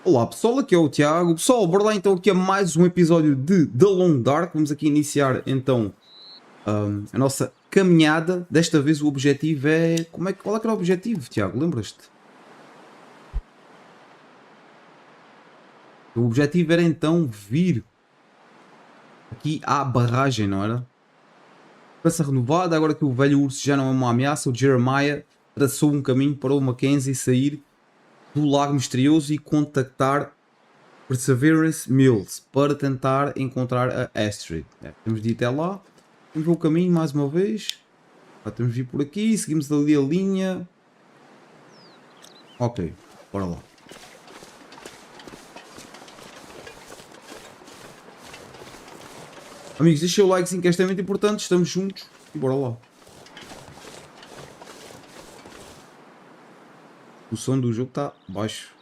Olá pessoal, aqui é o Tiago. Pessoal, bora lá então aqui a mais um episódio de The Long Dark. Vamos aqui iniciar então a nossa caminhada. Desta vez o objetivo é... Qual é que era o objetivo, Tiago? Lembras-te? O objetivo era então vir aqui à barragem, não era? Esperança renovada, agora que o velho urso já não é uma ameaça, o Jeremiah traçou um caminho para o Mackenzie sair do lago misterioso e contactar Perseverance Mills para tentar encontrar a Astrid. Temos de ir até lá. Vamos ver o caminho mais uma vez. Temos de ir por aqui. Seguimos ali a linha. Ok, bora lá. Amigos, deixem o like sim, que é extremamente importante. Estamos juntos e bora lá. O som do jogo está baixo.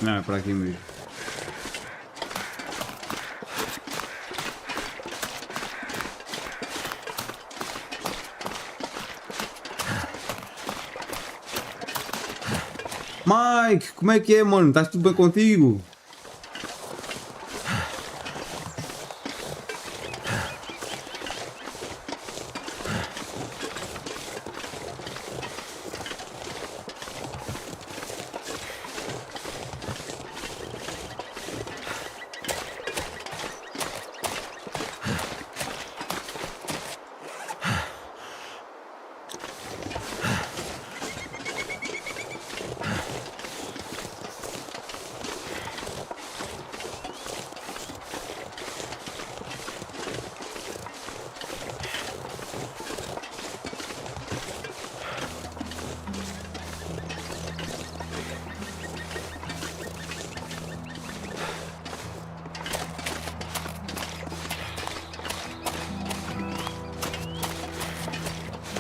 Não, é para aqui mesmo. Mike, como é que é, mano? Estás tudo bem contigo?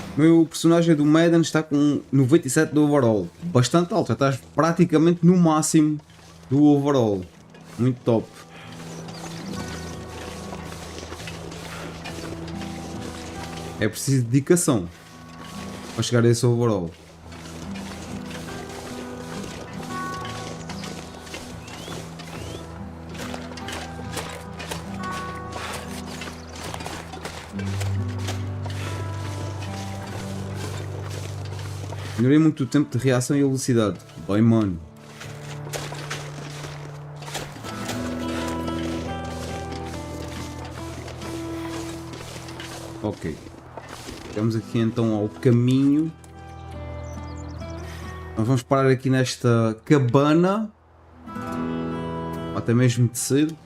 O meu personagem do Madden está com 97 do overall. Bastante alto, já estás praticamente no máximo do overall. Muito top. É preciso dedicação para chegar a esse overall. Melhorei muito o tempo de reação e a velocidade. Bem, mano. Ok. Chegamos aqui então ao caminho. Nós vamos parar aqui nesta cabana. Até mesmo de cedo.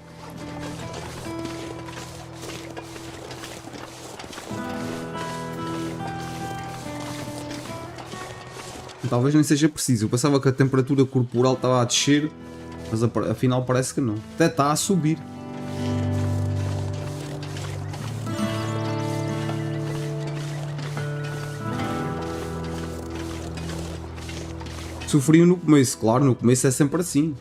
Talvez nem seja preciso. Eu pensava que a temperatura corporal estava a descer, mas afinal parece que não. Até está a subir. sofriam no começo, claro, no começo é sempre assim.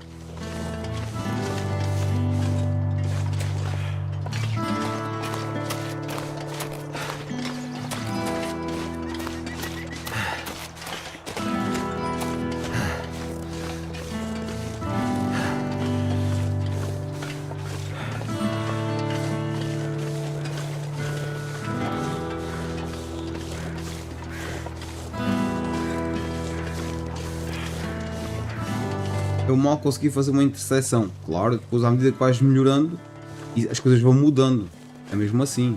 Eu mal consegui fazer uma interseção, claro, depois à medida que vais melhorando e as coisas vão mudando, é mesmo assim.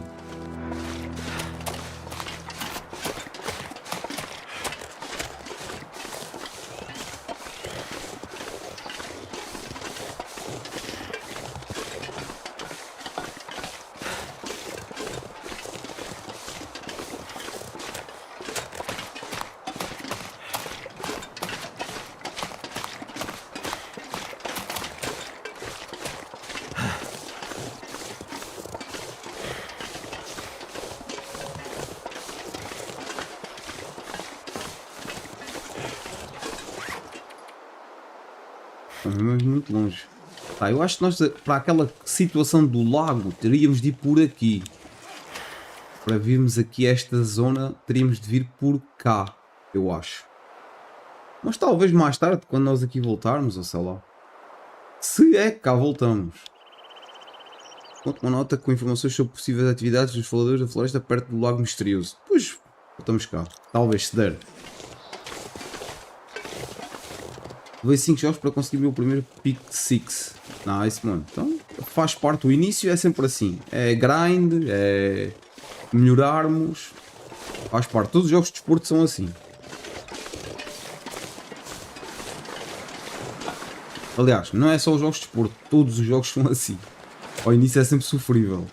Vamos muito longe. Tá, eu acho que nós, para aquela situação do lago, teríamos de ir por aqui. Para virmos aqui esta zona, teríamos de vir por cá, eu acho. Mas talvez mais tarde, quando nós aqui voltarmos, ou sei lá. Se é que cá voltamos. Conto uma nota com informações sobre possíveis atividades dos faladores da floresta perto do lago misterioso. Pois, voltamos cá. Talvez se der. Levei 5 jogos para conseguir o meu primeiro Pick 6. Nice, mano. Então faz parte. O início é sempre assim. É grind, é melhorarmos. Faz parte. Todos os jogos de desporto são assim. Aliás, não é só os jogos de desporto. Todos os jogos são assim. Ao início é sempre sofrível.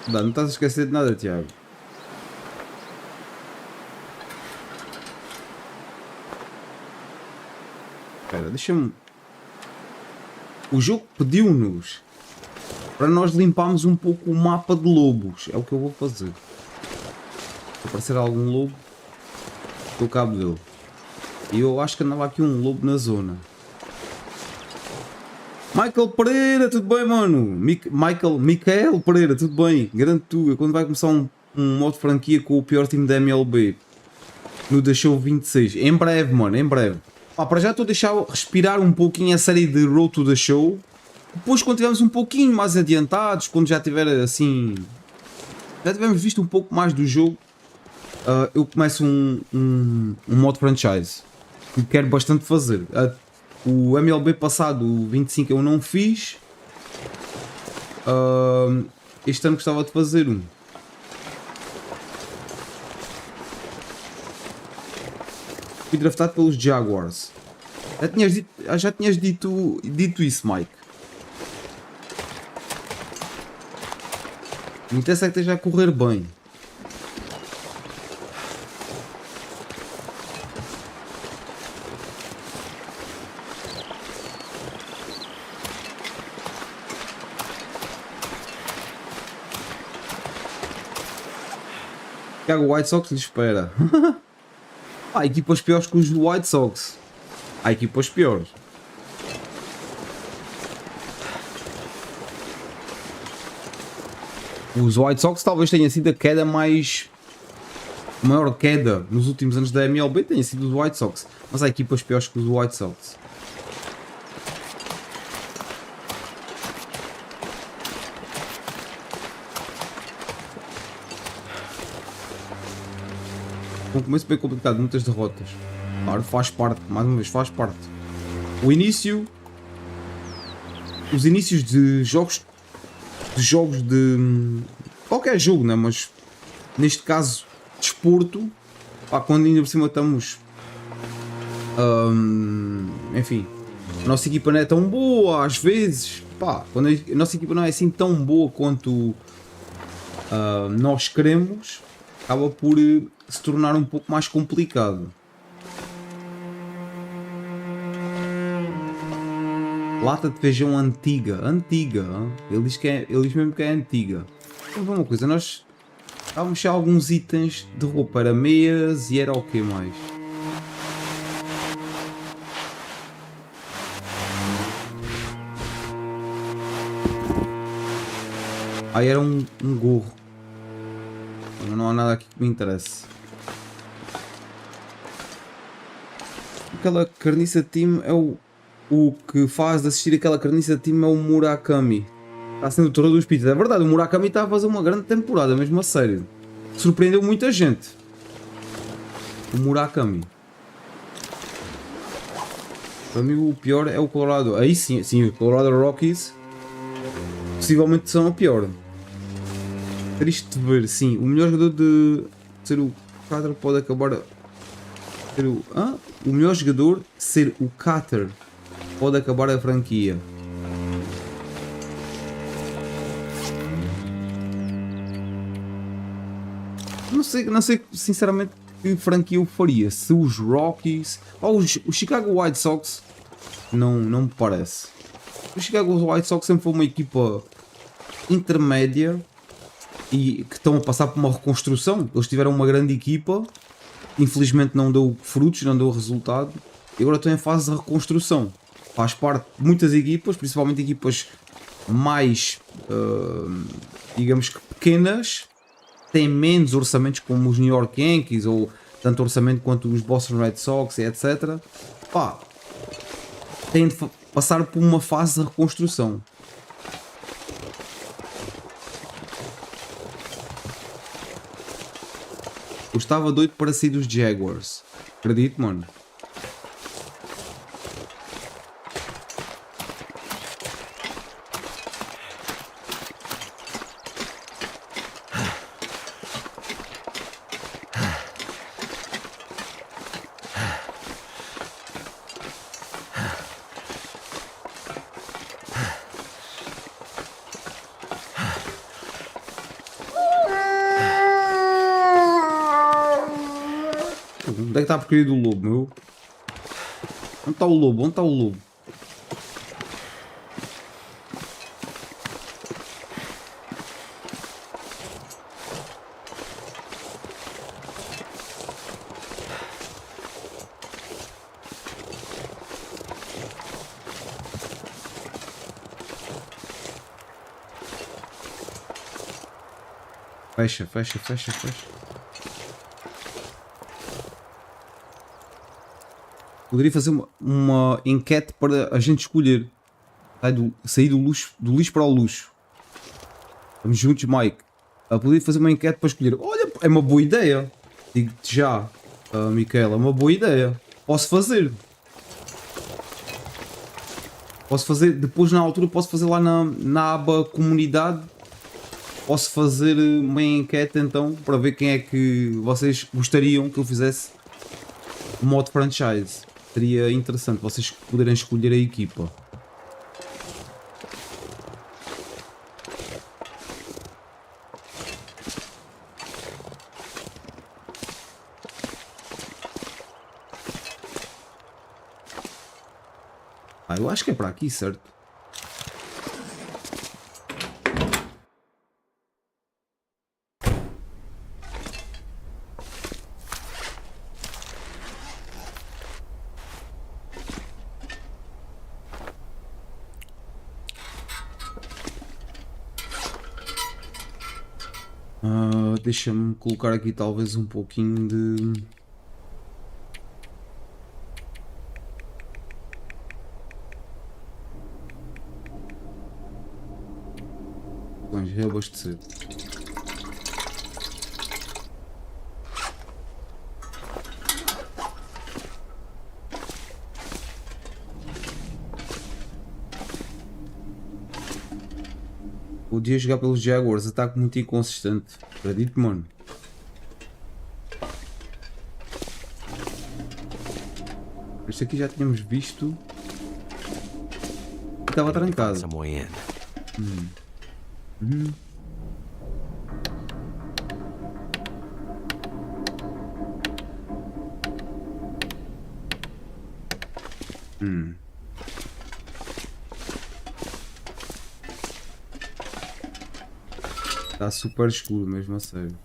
Não estás a esquecer de nada, Tiago. Espera, deixa-me... O jogo pediu-nos para nós limparmos um pouco o mapa de lobos. É o que eu vou fazer. Se aparecer algum lobo, estou cabo dele. E eu acho que andava aqui um lobo na zona. Michael Pereira, tudo bem, mano? Michael Pereira, tudo bem? Garanto tu, quando vai começar um modo franquia com o pior time da MLB no The Show 26. Em breve, mano, em breve. Para já estou a deixar respirar um pouquinho a série de Road to the Show. Depois, quando estivermos um pouquinho mais adiantados, quando já tiver assim... Já tivermos visto um pouco mais do jogo, eu começo um modo franchise. Que quero bastante fazer. O MLB passado, o 25, eu não fiz. Este ano gostava de fazer um. Fui draftado pelos Jaguars. Já tinhas dito isso, Mike. Me interessa é que esteja a correr bem. O White Sox lhe espera. Há equipas piores que os do White Sox. Há equipas piores. Os White Sox talvez tenha sido a queda mais... A maior queda nos últimos anos da MLB tenha sido os White Sox. Mas há equipas piores que os White Sox. Um começo bem complicado, muitas derrotas. Claro, faz parte, mais uma vez, faz parte. O início. Os inícios de jogos. De qualquer jogo, né? Mas neste caso, desporto. Pá, quando ainda por cima estamos. Enfim. A nossa equipa não é tão boa, às vezes. Pá, quando a nossa equipa não é assim tão boa quanto nós queremos, acaba por se tornar um pouco mais complicado. Lata de feijão antiga. Ele diz, ele diz mesmo que é antiga. Vamos ver uma coisa, nós estávamos a alguns itens de roupa, era meias e era o que mais? Era um gorro. Não há nada aqui que me interesse. Aquela carniça team é o que faz assistir aquela carniça team é o Murakami. Está sendo o terror dos pizzas. É verdade, o Murakami está a fazer uma grande temporada, mesmo a sério. Surpreendeu muita gente. O Murakami. Para mim o pior é o Colorado. Aí sim, o Colorado Rockies possivelmente são o pior. Triste de ver, sim. O melhor jogador de ser o Carter pode acabar a ser o... O melhor jogador ser o Carter pode acabar a franquia. Não sei sinceramente que franquia eu faria. Se os Rockies ou os Chicago White Sox, não me parece. O Chicago White Sox sempre foi uma equipa intermédia e que estão a passar por uma reconstrução. Eles tiveram uma grande equipa, infelizmente não deu frutos, não deu resultado, e agora estão em fase de reconstrução. Faz parte de muitas equipas, principalmente equipas mais, digamos que pequenas, têm menos orçamentos como os New York Yankees, ou tanto orçamento quanto os Boston Red Sox, etc. Pá, têm de passar por uma fase de reconstrução. Eu estava doido para sair dos Jaguars. Acredito, mano. Onde é que está a porcaria do lobo, meu? Onde está o lobo? Onde está o lobo? Fecha, fecha, fecha, fecha. Poderia fazer uma enquete para a gente escolher. Sair do lixo para o luxo. Estamos juntos, Mike. Poderia fazer uma enquete para escolher. Olha, é uma boa ideia. Digo-te já, Micaela, é uma boa ideia. Posso fazer. Posso fazer, depois na altura posso fazer lá na aba comunidade. Posso fazer uma enquete então para ver quem é que vocês gostariam que eu fizesse o modo franchise. Seria interessante vocês poderem escolher a equipa. Eu acho que é para aqui, certo? Deixa-me colocar aqui talvez um pouquinho de... Vamos reabastecer. Podia jogar pelos Jaguars, ataque muito inconsistente. Acredito, mano. Este aqui já tínhamos visto. Estava trancado. Está super escuro mesmo, a sério.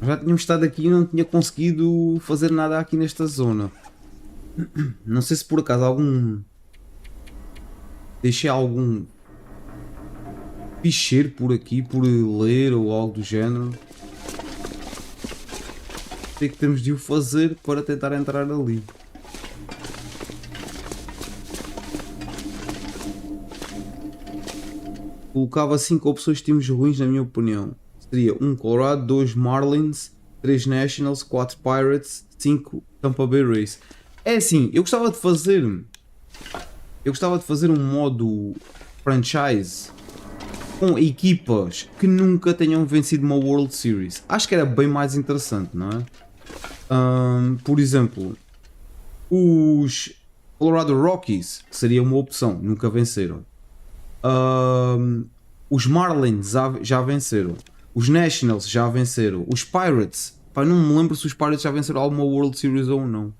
Já tínhamos estado aqui e não tinha conseguido fazer nada aqui nesta zona. Não sei se por acaso deixei algum ficheiro por aqui por ler ou algo do género. Sei que temos de o fazer para tentar entrar ali. Colocava 5 opções de times ruins, na minha opinião. Seria 1 Colorado, 2 Marlins, 3 Nationals, 4 Pirates, 5 Tampa Bay Rays. É assim, eu gostava de fazer um modo franchise com equipas que nunca tenham vencido uma World Series. Acho que era bem mais interessante, não é? Por exemplo, os Colorado Rockies seria uma opção, nunca venceram. Os Marlins já venceram. Os Nationals já venceram. Os Pirates, pá, não me lembro se os Pirates já venceram alguma World Series ou não.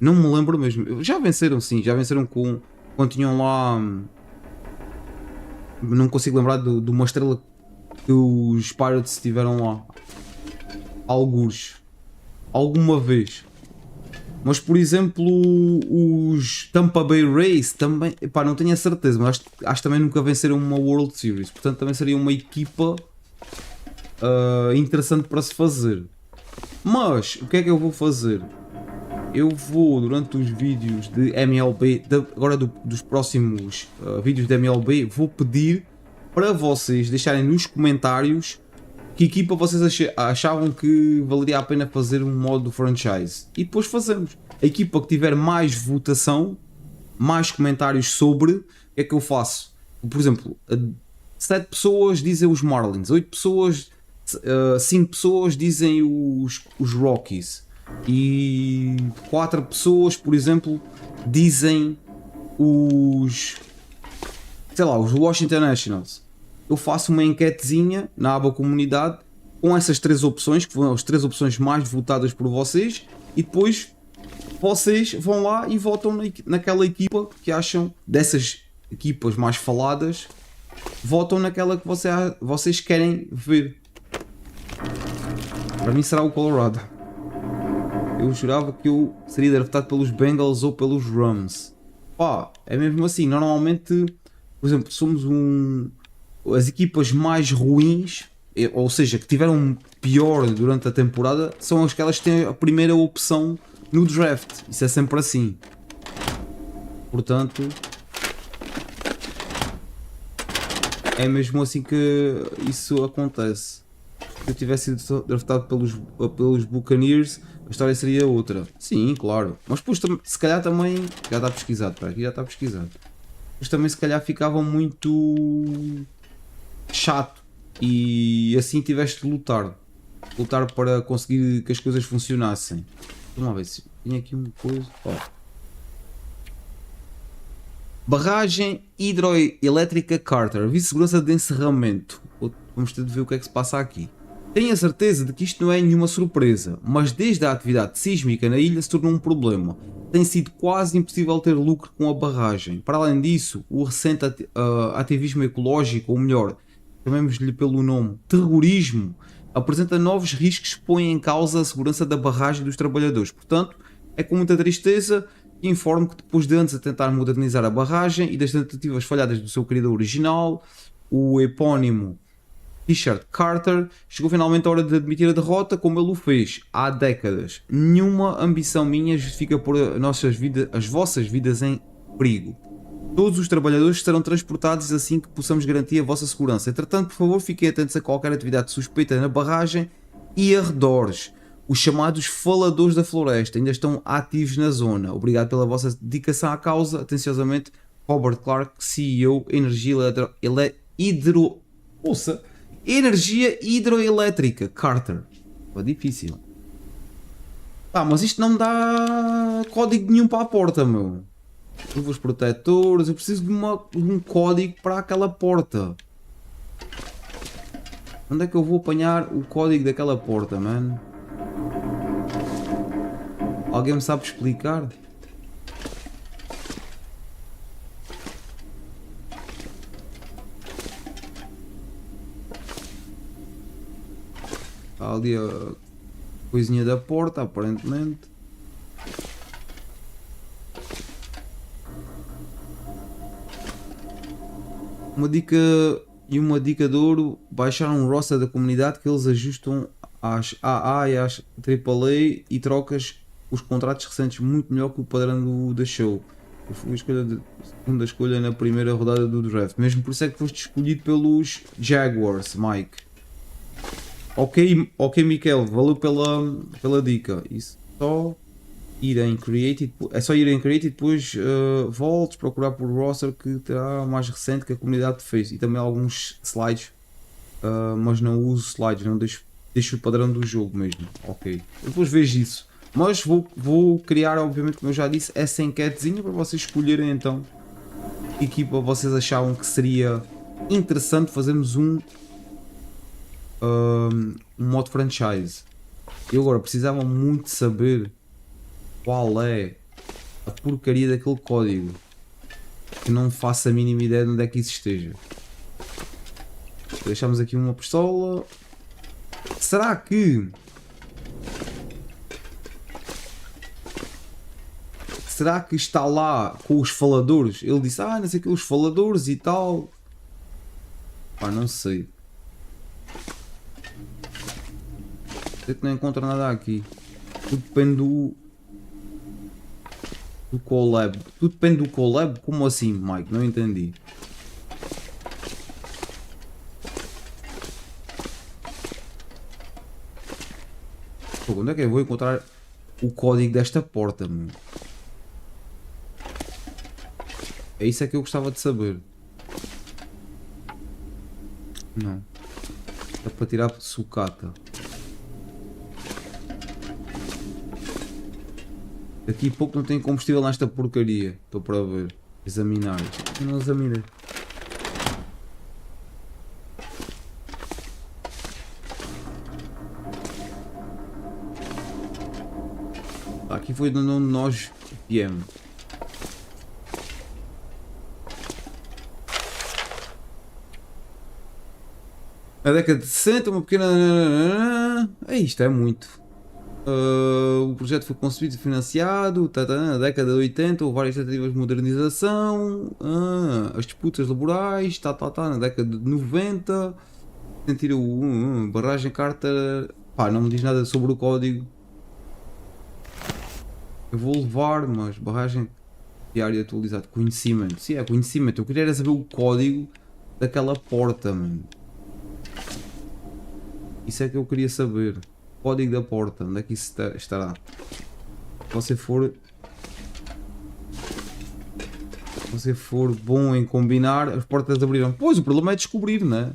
Não me lembro mesmo. Já venceram, sim. Já venceram quando tinham lá. Não consigo lembrar de uma estrela que os Pirates tiveram lá. Algures. Alguma vez. Mas, por exemplo, os Tampa Bay Rays também. Pá, não tenho a certeza, mas acho que também nunca venceram uma World Series. Portanto, também seria uma equipa interessante para se fazer. Mas, o que é que eu vou fazer? Eu vou, durante os vídeos de MLB, agora dos próximos vídeos de MLB, vou pedir para vocês deixarem nos comentários que equipa vocês achavam que valeria a pena fazer um modo franchise. E depois fazemos. A equipa que tiver mais votação, mais comentários sobre, o que é que eu faço? Por exemplo, 7 pessoas dizem os Marlins, 8 pessoas, 5 pessoas dizem os Rockies. E 4 pessoas, por exemplo, dizem os Washington Nationals. Eu faço uma enquetezinha na aba comunidade com essas 3 opções, que foram as 3 opções mais votadas por vocês, e depois vocês vão lá e votam naquela equipa que acham, dessas equipas mais faladas, votam naquela que vocês querem ver. Para mim será o Colorado. Eu jurava que eu seria draftado pelos Bengals ou pelos Rams. Pá, é mesmo assim. Normalmente, por exemplo, somos as equipas mais ruins, ou seja, que tiveram pior durante a temporada, são aquelas que têm a primeira opção no draft. Isso é sempre assim. Portanto, é mesmo assim que isso acontece. Se eu tivesse sido draftado pelos Buccaneers, a história seria outra. Sim, claro. Mas depois, se calhar também... Já está pesquisado, para aqui já está pesquisado. Mas também se calhar ficava muito chato. E assim tiveste de lutar. Lutar para conseguir que as coisas funcionassem. Vamos lá ver se tinha aqui uma coisa. Ó. Barragem hidroelétrica Carter. Vice-segurança de encerramento. Vamos ter de ver o que é que se passa aqui. Tenho a certeza de que isto não é nenhuma surpresa, mas desde a atividade sísmica na ilha se tornou um problema. Tem sido quase impossível ter lucro com a barragem. Para além disso, o recente ativismo ecológico, ou melhor, chamemos-lhe pelo nome, terrorismo, apresenta novos riscos que põem em causa a segurança da barragem e dos trabalhadores. Portanto, é com muita tristeza que informo que depois de anos a tentar modernizar a barragem e das tentativas falhadas do seu criador original, o epónimo Richard Carter, chegou finalmente a hora de admitir a derrota como ele o fez há décadas. Nenhuma ambição minha justifica pôr as vossas vidas em perigo. Todos os trabalhadores serão transportados assim que possamos garantir a vossa segurança. Entretanto, por favor, fiquem atentos a qualquer atividade suspeita na barragem e arredores. Os chamados faladores da floresta ainda estão ativos na zona. Obrigado pela vossa dedicação à causa. Atenciosamente, Robert Clark, CEO, Energia hidroelétrica, Carter. Foi difícil. Pá, mas isto não me dá código nenhum para a porta, meu. Luvas protetores, eu preciso de um código para aquela porta. Onde é que eu vou apanhar o código daquela porta, mano? Alguém me sabe explicar? Há ali a coisinha da porta, aparentemente. Uma dica de ouro: baixar um roster da comunidade que eles ajustam às AA e às AAA e trocas os contratos recentes muito melhor que o padrão da show. Eu fui a segunda escolha na primeira rodada do draft, mesmo por isso é que foste escolhido pelos Jaguars, Mike. Ok, Miquel, valeu pela dica. Isso só ir em Create, é só ir em Create e depois voltes procurar por roster que terá mais recente que a comunidade fez, e também alguns slides, mas não uso slides, não deixo o padrão do jogo mesmo. Ok, eu depois vejo isso, mas vou criar, obviamente, como eu já disse, essa enquetezinha para vocês escolherem então que equipa vocês achavam que seria interessante fazermos um modo franchise. Eu agora precisava muito saber qual é a porcaria daquele código, que não faço a mínima ideia de onde é que isso esteja. Deixamos aqui uma pistola. Será que está lá com os faladores? Ele disse, não sei o que, os faladores e tal. Pá, não sei. Eu não encontro nada aqui. Tudo depende do collab. Tudo depende do collab? Como assim, Mike? Não entendi. Pô, onde é que eu vou encontrar o código desta porta, meu? É isso é que eu gostava de saber. Não. É para tirar sucata. Daqui a pouco não tem combustível nesta porcaria. Estou para ver. Examinar. Eu não examinei. Aqui foi de onde nós viemos. Na década de 60, uma pequena... Isto é muito. O projeto foi concebido e financiado na década de 80, houve várias tentativas de modernização, as disputas laborais, na década de 90, sentiram barragem Carter, pá, não me diz nada sobre o código. Eu vou levar, mas barragem diário atualizado, conhecimento, sim, é conhecimento, eu queria saber o código daquela porta, mano. Isso é que eu queria saber. Código da porta, onde é que isso estará? Se você for bom em combinar, as portas abriram. Pois, o problema é descobrir, né?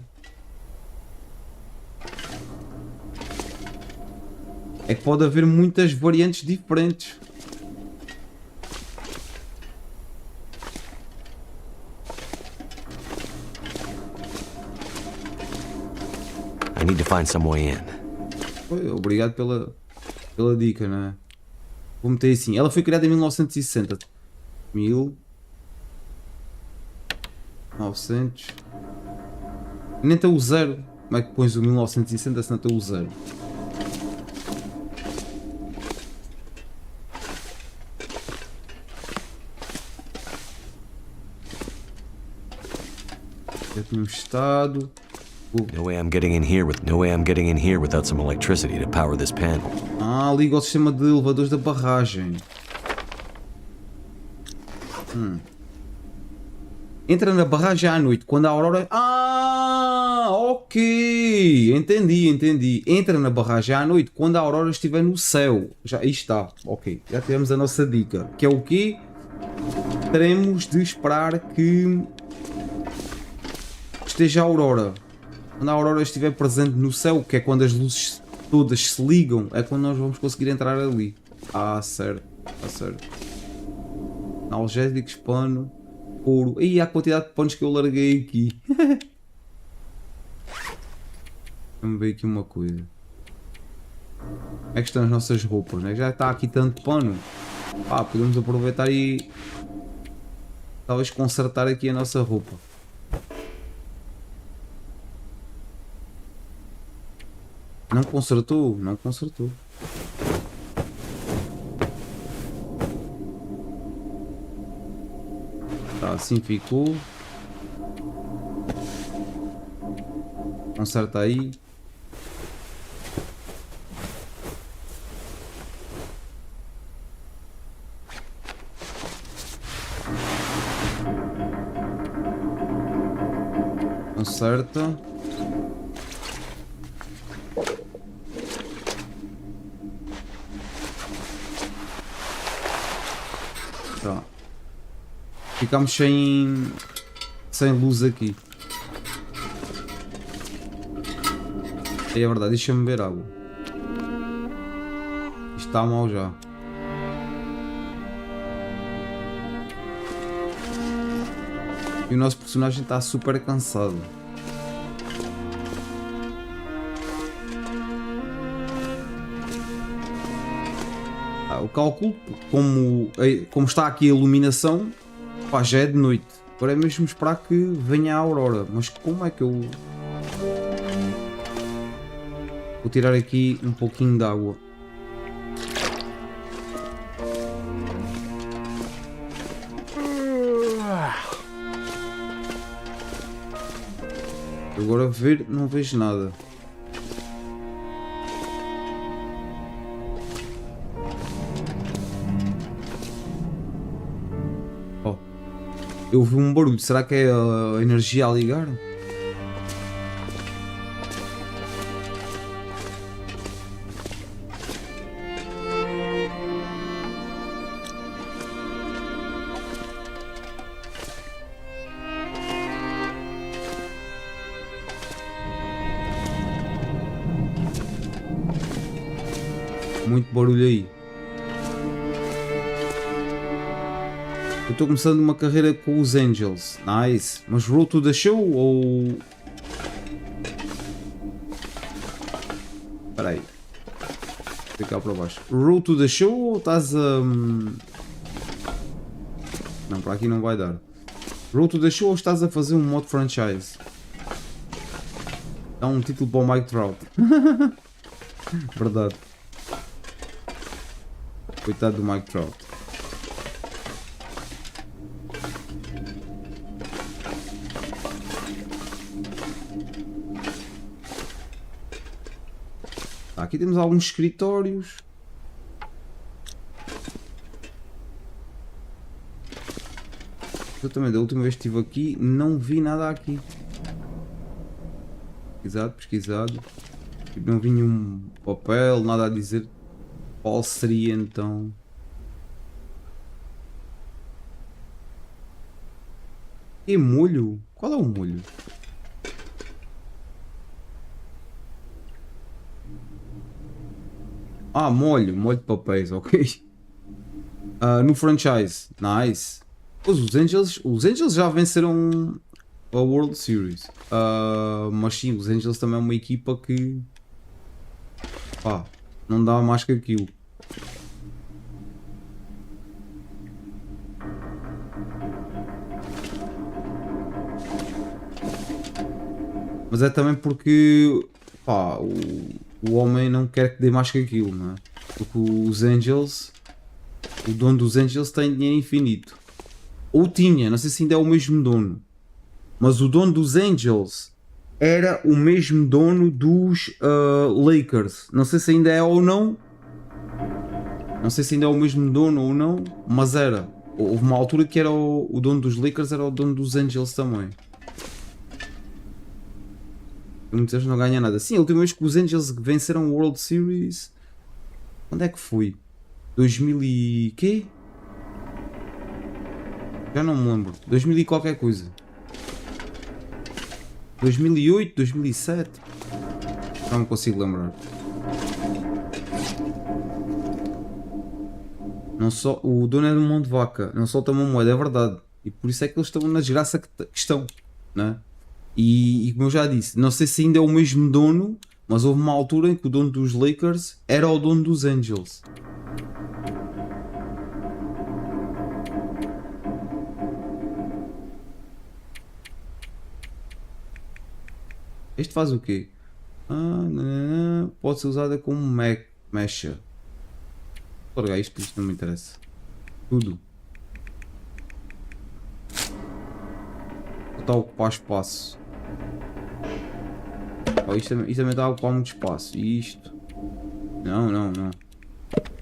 É que pode haver muitas variantes diferentes. I need to find some way in. Obrigado pela dica, né? Vou meter assim. Ela foi criada em 1960. 1900. Nem tem o zero. Como é que pões o 1960 se não tem o zero? Já tínhamos estado. No way I'm getting in here without some electricity to power this panel. Ah, liga o sistema de elevadores da barragem. Entra na barragem à noite, quando a aurora... Ah, ok. Entendi. Entra na barragem à noite, quando a aurora estiver no céu. Já, aí está. Ok, já tivemos a nossa dica. Que é o quê? Teremos de esperar que esteja a aurora. Quando a aurora estiver presente no céu, que é quando as luzes todas se ligam, é quando nós vamos conseguir entrar ali. Ah, certo. Analgésicos, pano... Ouro. E a quantidade de panos que eu larguei aqui. Vamos ver aqui uma coisa. Como é que estão as nossas roupas, né? Já está aqui tanto pano. Ah, podemos aproveitar e talvez consertar aqui a nossa roupa. Não consertou. Tá, assim ficou. Conserta aí. Conserta. Tá. Ficamos sem luz aqui. É verdade, deixa-me beber água. Isto está mal já. E o nosso personagem está super cansado. O cálculo, como está aqui a iluminação, pá, já é de noite. Agora é mesmo esperar que venha a aurora. Mas como é que eu... Vou tirar aqui um pouquinho de água. Agora ver, não vejo nada. Oh, eu ouvi um barulho. Será que é a energia a ligar? Muito barulho aí. Eu estou começando uma carreira com os Angels. Nice. Mas Road to the Show ou... Espera aí. Vou cá para baixo. Road to the Show ou estás a... Não, para aqui não vai dar. Road to the Show ou estás a fazer um modo franchise? Dá um título para o Mike Trout. Verdade. Coitado do Mike Trout. Aqui temos alguns escritórios. Eu também, da última vez que estive aqui, não vi nada aqui. Pesquisado. Não vi nenhum papel, nada a dizer. Qual seria então? E molho? Qual é o molho? Ah, molho de papéis, ok. No franchise, nice. Pois os Angels já venceram a World Series. Mas sim, os Angels também é uma equipa que... Pá, não dá mais que aquilo. Mas é também porque, pá, o homem não quer que dê mais que aquilo, não é? Porque os Angels, o dono dos Angels tem dinheiro infinito. Ou tinha, não sei se ainda é o mesmo dono. Mas o dono dos Angels era o mesmo dono dos Lakers. Não sei se ainda é ou não. Não sei se ainda é o mesmo dono ou não, mas era. Houve uma altura que era o dono dos Lakers, era o dono dos Angels também. Muitas vezes não ganha nada. Sim, a última vez que os Angels venceram o World Series. Onde é que foi? 2000 e quê? Já não me lembro. 2000 e qualquer coisa. 2008, 2007. Não me consigo lembrar. Não só, o dono é de um mão de vaca, não solta uma moeda, é verdade. E por isso é que eles estão na desgraça que estão, né? E como eu já disse, não sei se ainda é o mesmo dono, mas houve uma altura em que o dono dos Lakers era o dono dos Angels. Este faz o quê? Pode ser usada como mecha. Vou largar isto, isto não me interessa. Tudo. Está a ocupar espaço. Oh, isto também está a ocupar muito espaço. E isto? Não, não, não.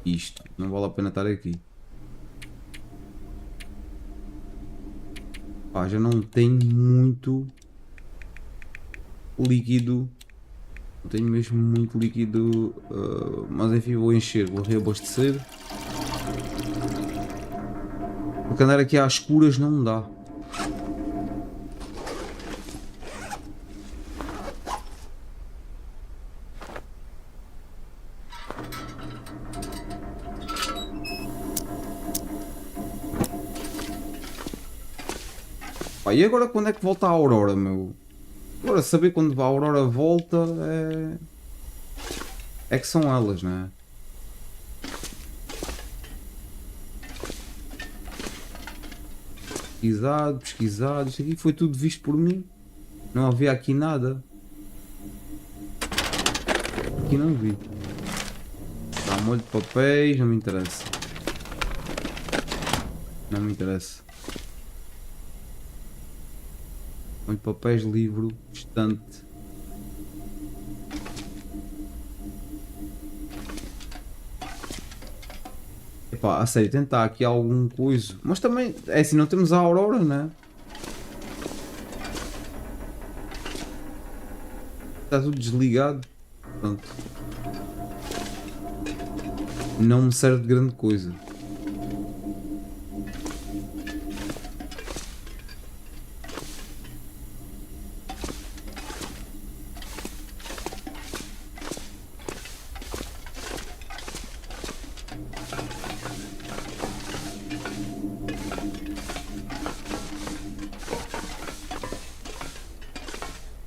Isto. Não vale a pena estar aqui. Pá, já não tenho muito líquido. Não tenho mesmo muito líquido. Mas enfim, vou encher. Vou reabastecer. Porque andar aqui às escuras não dá. Pá, e agora quando é que volta a Aurora, meu? Agora saber quando a Aurora volta é que são elas, não é? Pesquisado, pesquisado, isto aqui foi tudo visto por mim. Não havia aqui nada. Aqui não vi. Dá molho de papéis, não me interessa. Não me interessa. Molho de papéis, livro, estante. Epá, a sério, tentar aqui algum coisa. Mas também, é assim, não temos a Aurora, né? Está tudo desligado. Pronto. Não me serve de grande coisa.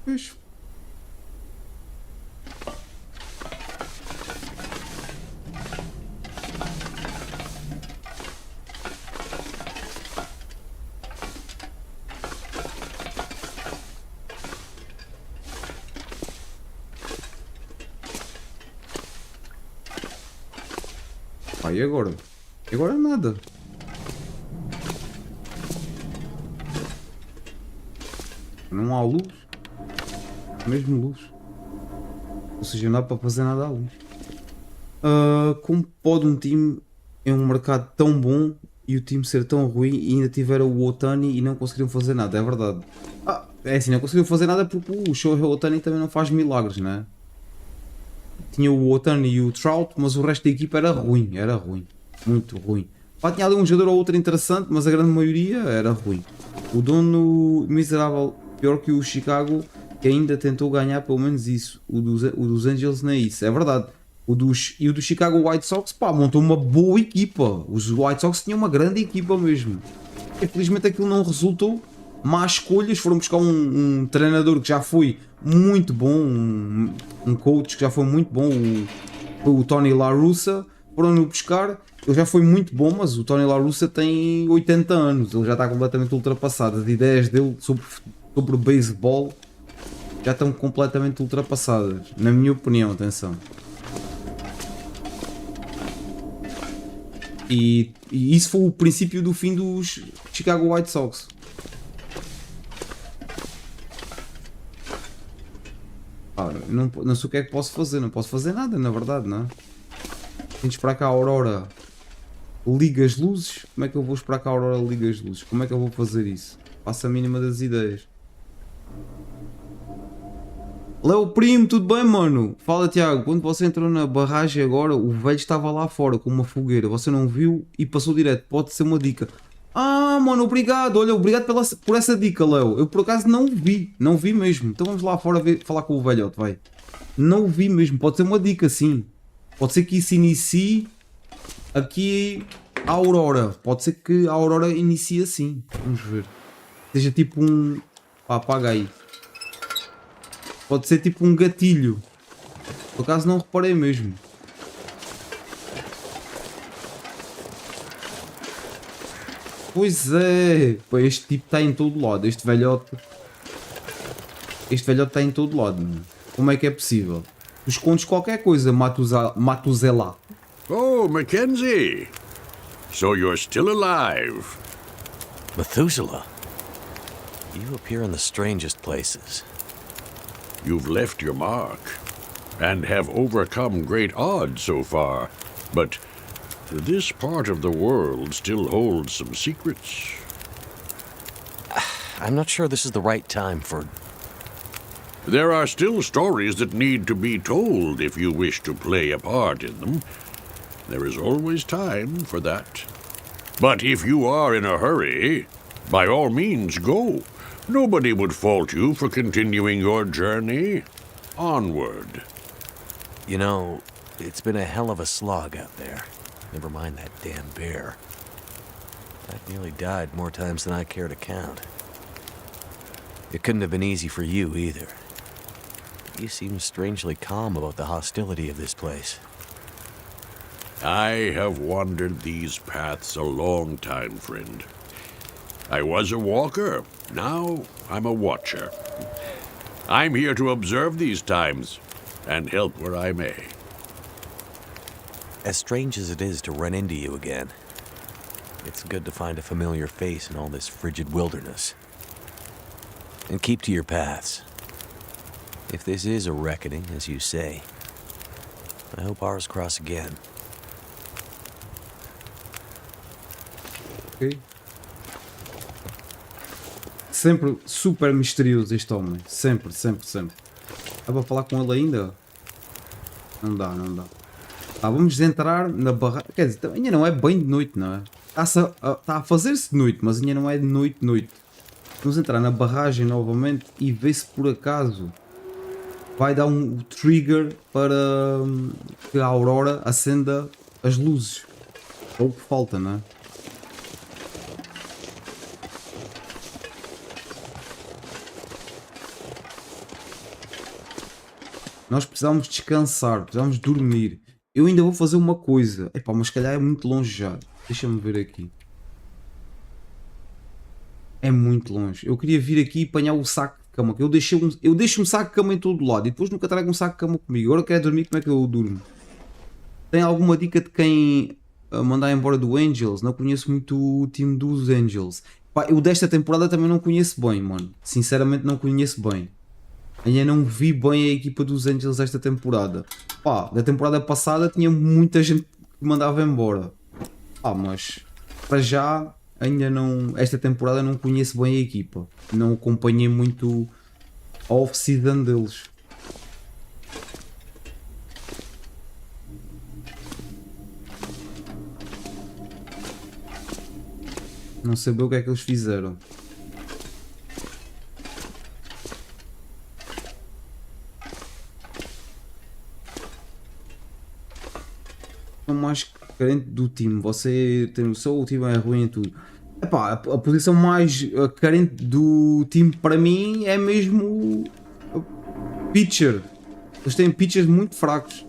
Pois. Pá, e agora? E agora nada. Não há luz. Mesmo luz. Ou seja, não dá para fazer nada à luz. Como pode um time em um mercado tão bom e o time ser tão ruim e ainda tiver o Ohtani e não conseguiram fazer nada? É verdade. É assim, não conseguiram fazer nada porque o Shohei Ohtani também não faz milagres, né? Tinha o Ohtani e o Trout, mas o resto da equipa era ruim, muito ruim. Pá, tinha ali um jogador ou outro interessante, mas a grande maioria era ruim. O dono miserável, pior que o Chicago, que ainda tentou ganhar pelo menos isso. O dos Angels não é isso, é verdade. O do Chicago White Sox, pá, montou uma boa equipa. Os White Sox tinham uma grande equipa mesmo. Infelizmente aquilo não resultou. Más escolhas, foram buscar um treinador que já foi muito bom, um coach que já foi muito bom, o Tony La Russa. Foram-no buscar, ele já foi muito bom, mas o Tony La Russa tem 80 anos, ele já está completamente ultrapassado. As ideias dele sobre o beisebol já estão completamente ultrapassadas, na minha opinião, atenção. E isso foi o princípio do fim dos Chicago White Sox. Pá, eu não sei o que é que posso fazer. Não posso fazer nada, na verdade, não é? Tenho de esperar que a Aurora ligue as luzes. Como é que eu vou esperar que a Aurora ligue as luzes? Como é que eu vou fazer isso? Faço a mínima das ideias. Léo Primo, tudo bem, mano? Fala, Tiago. Quando você entrou na barragem agora, o velho estava lá fora com uma fogueira. Você não viu e passou direto. Pode ser uma dica. Ah, mano, obrigado. Olha, obrigado por essa dica, Léo. Eu por acaso não vi. Não vi mesmo. Então vamos lá fora falar com o velhote, vai. Não vi mesmo. Pode ser uma dica, sim. Pode ser que isso inicie aqui a Aurora. Pode ser que a Aurora inicie assim. Vamos ver. Seja tipo um... Pá, apaga aí. Pode ser tipo um gatilho. Por acaso não reparei mesmo. Pois é. Pô, este tipo está em todo lado. Este velhote. Este velhote está em todo lado, mano. Como é que é possível? Tu escondes qualquer coisa, Matuzela. Oh, Mackenzie. So you're still alive. Methuselah, you appear in the strangest places. You've left your mark and have overcome great odds so far. But this part of the world still holds some secrets. I'm not sure this is the right time for... There are still stories that need to be told if you wish to play a part in them. There is always time for that. But if you are in a hurry, by all means go. Nobody would fault you for continuing your journey onward. You know, it's been a hell of a slog out there. Never mind that damn bear. I've nearly died more times than I care to count. It couldn't have been easy for you either. You seem strangely calm about the hostility of this place. I have wandered these paths a long time, friend. I was a walker. Now I'm a watcher. I'm here to observe these times and help where I may. As strange as it is to run into you again, it's good to find a familiar face in all this frigid wilderness. And keep to your paths. If this is a reckoning, as you say, I hope ours cross again. Ok. Sempre super misterioso este homem. Sempre, sempre, sempre. Dá para falar com ele ainda? Não dá, não dá. Tá, vamos entrar na barragem. Quer dizer, ainda não é bem de noite, não é? Está a fazer-se de noite, mas ainda não é de noite, noite. Vamos entrar na barragem novamente e ver se por acaso vai dar um trigger para que a Aurora acenda as luzes. É o que falta, não é? Nós precisamos descansar, precisamos dormir. Eu ainda vou fazer uma coisa. Epá, mas se calhar é muito longe já. Deixa-me ver aqui. É muito longe. Eu queria vir aqui e apanhar o saco de cama. Que eu deixo um saco de cama em todo lado e depois nunca trago um saco de cama comigo. Agora eu quero dormir, como é que eu durmo? Tem alguma dica de quem mandar embora do Angels? Não conheço muito o time dos Angels. Pá, eu desta temporada também não conheço bem, mano. Sinceramente não conheço bem. Ainda não vi bem a equipa dos Angels esta temporada. Pá, da temporada passada tinha muita gente que mandava embora. Pá, mas para já ainda não. Esta temporada não conheço bem a equipa. Não acompanhei muito a off-season deles. Não sei bem o que é que eles fizeram. Mais carente do time, você tem noção, o time é ruim em tudo. Epá, a posição mais carente do time para mim é mesmo o pitcher. Eles têm pitchers muito fracos.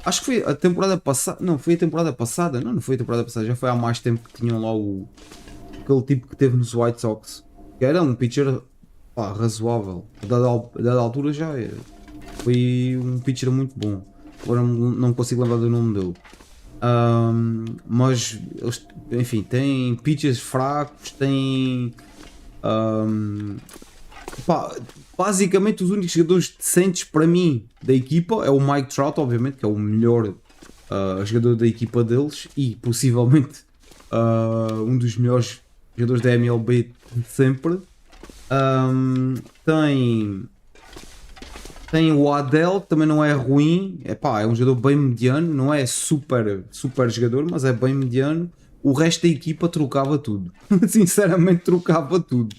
Acho que foi a temporada passada. Não, foi a temporada passada. Não foi a temporada passada. Já foi há mais tempo que tinham lá aquele tipo que teve nos White Sox. Que era um pitcher razoável. A dada altura já foi um pitcher muito bom. Agora não consigo lembrar do nome dele. Mas eles, enfim, têm pitchers fracos, têm Pá, basicamente os únicos jogadores decentes para mim da equipa é o Mike Trout, obviamente, que é o melhor jogador da equipa deles e possivelmente um dos melhores jogadores da MLB de sempre. Tem o Adele, que também não é ruim, é um jogador bem mediano, não é super jogador, mas é bem mediano. O resto da equipa trocava tudo, sinceramente trocava tudo.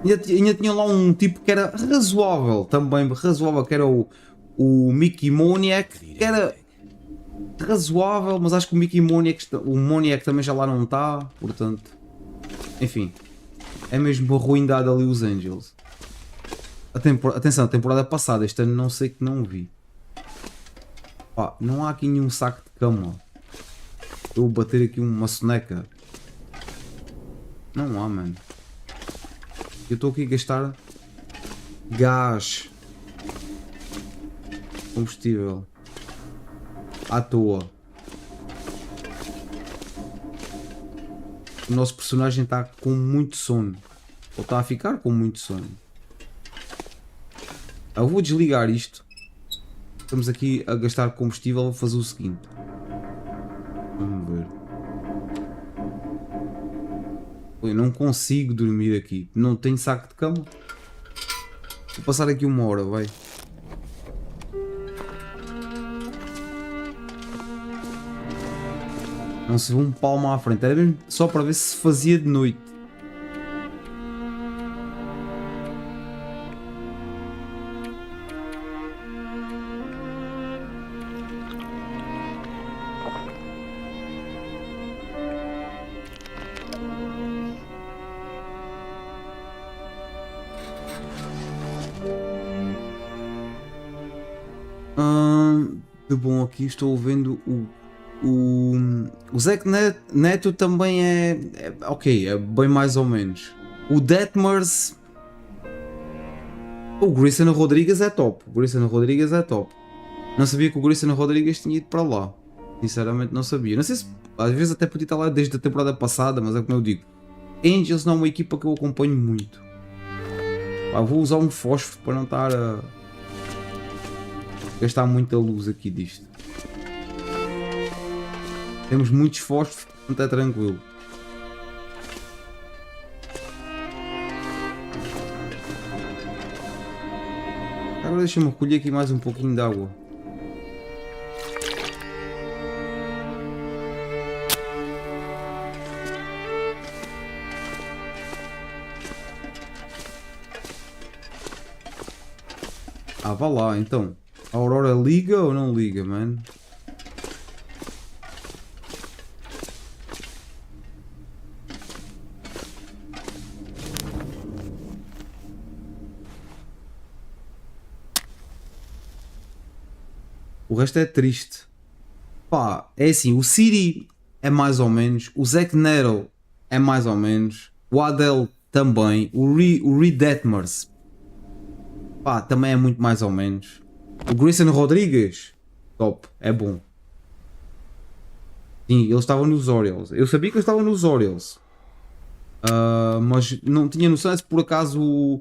Ainda tinha lá um tipo que era razoável, que era o Mickey Moniak, que era razoável, mas acho que o Moniak também já lá não está, portanto, enfim, é mesmo arruindado ali os Angels. Atenção, a temporada passada, este ano não sei que não vi. Pá, não há aqui nenhum saco de cama. Eu vou bater aqui uma soneca. Não há, mano. Eu estou aqui a gastar gás, combustível à toa. O nosso personagem está com muito sono, ou está a ficar com muito sono. Eu vou desligar isto. Estamos aqui a gastar combustível. Vou fazer o seguinte. Vamos ver. Eu não consigo dormir aqui. Não tenho saco de cama. Vou passar aqui 1 hora, vai. Não se vê um palmo à frente. Era mesmo só para ver se fazia de noite. De bom aqui estou vendo o Zach Neto também é ok, é bem mais ou menos. O Detmers, o Grayson Rodrigues é top. Não sabia que o Grayson Rodrigues tinha ido para lá. Sinceramente não sabia. Não sei se às vezes até podia estar lá desde a temporada passada, mas é como eu digo, Angels não é uma equipa que eu acompanho muito. Vou usar um fósforo para não estar a gastar muita luz aqui disto. Temos muitos fósforos, portanto é tranquilo. Agora deixa-me recolher aqui mais um pouquinho de água. Vá lá então. A Aurora liga ou não liga, mano? O resto é triste. Pá, é assim, o Siri é mais ou menos, o Zach Neto é mais ou menos, o Adele também, o Reed Detmers, pá, também é muito mais ou menos. O Grayson Rodrigues, top, é bom. Sim, ele estava nos Orioles. Eu sabia que ele estava nos Orioles. Mas não tinha noção se por acaso,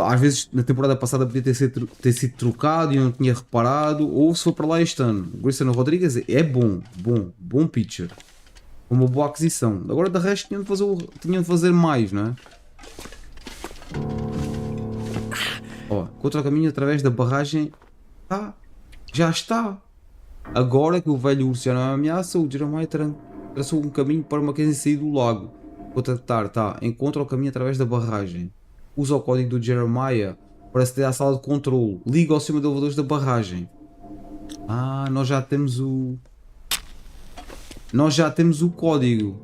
às vezes na temporada passada podia ter sido trocado e eu não tinha reparado, ou se foi para lá este ano. O Grayson Rodrigues é bom pitcher. Uma boa aquisição. Agora de resto tinham de fazer mais, não é? Ó, contra o caminho através da barragem. Já está. Agora que o velho urso já não é ameaça, o Jeremiah traçou um caminho para Mackenzie sair do lago. Contactar, encontra o caminho através da barragem. Usa o código do Jeremiah para aceder à sala de controle. Liga ao sistema de elevadores da barragem. Nós já temos o... código.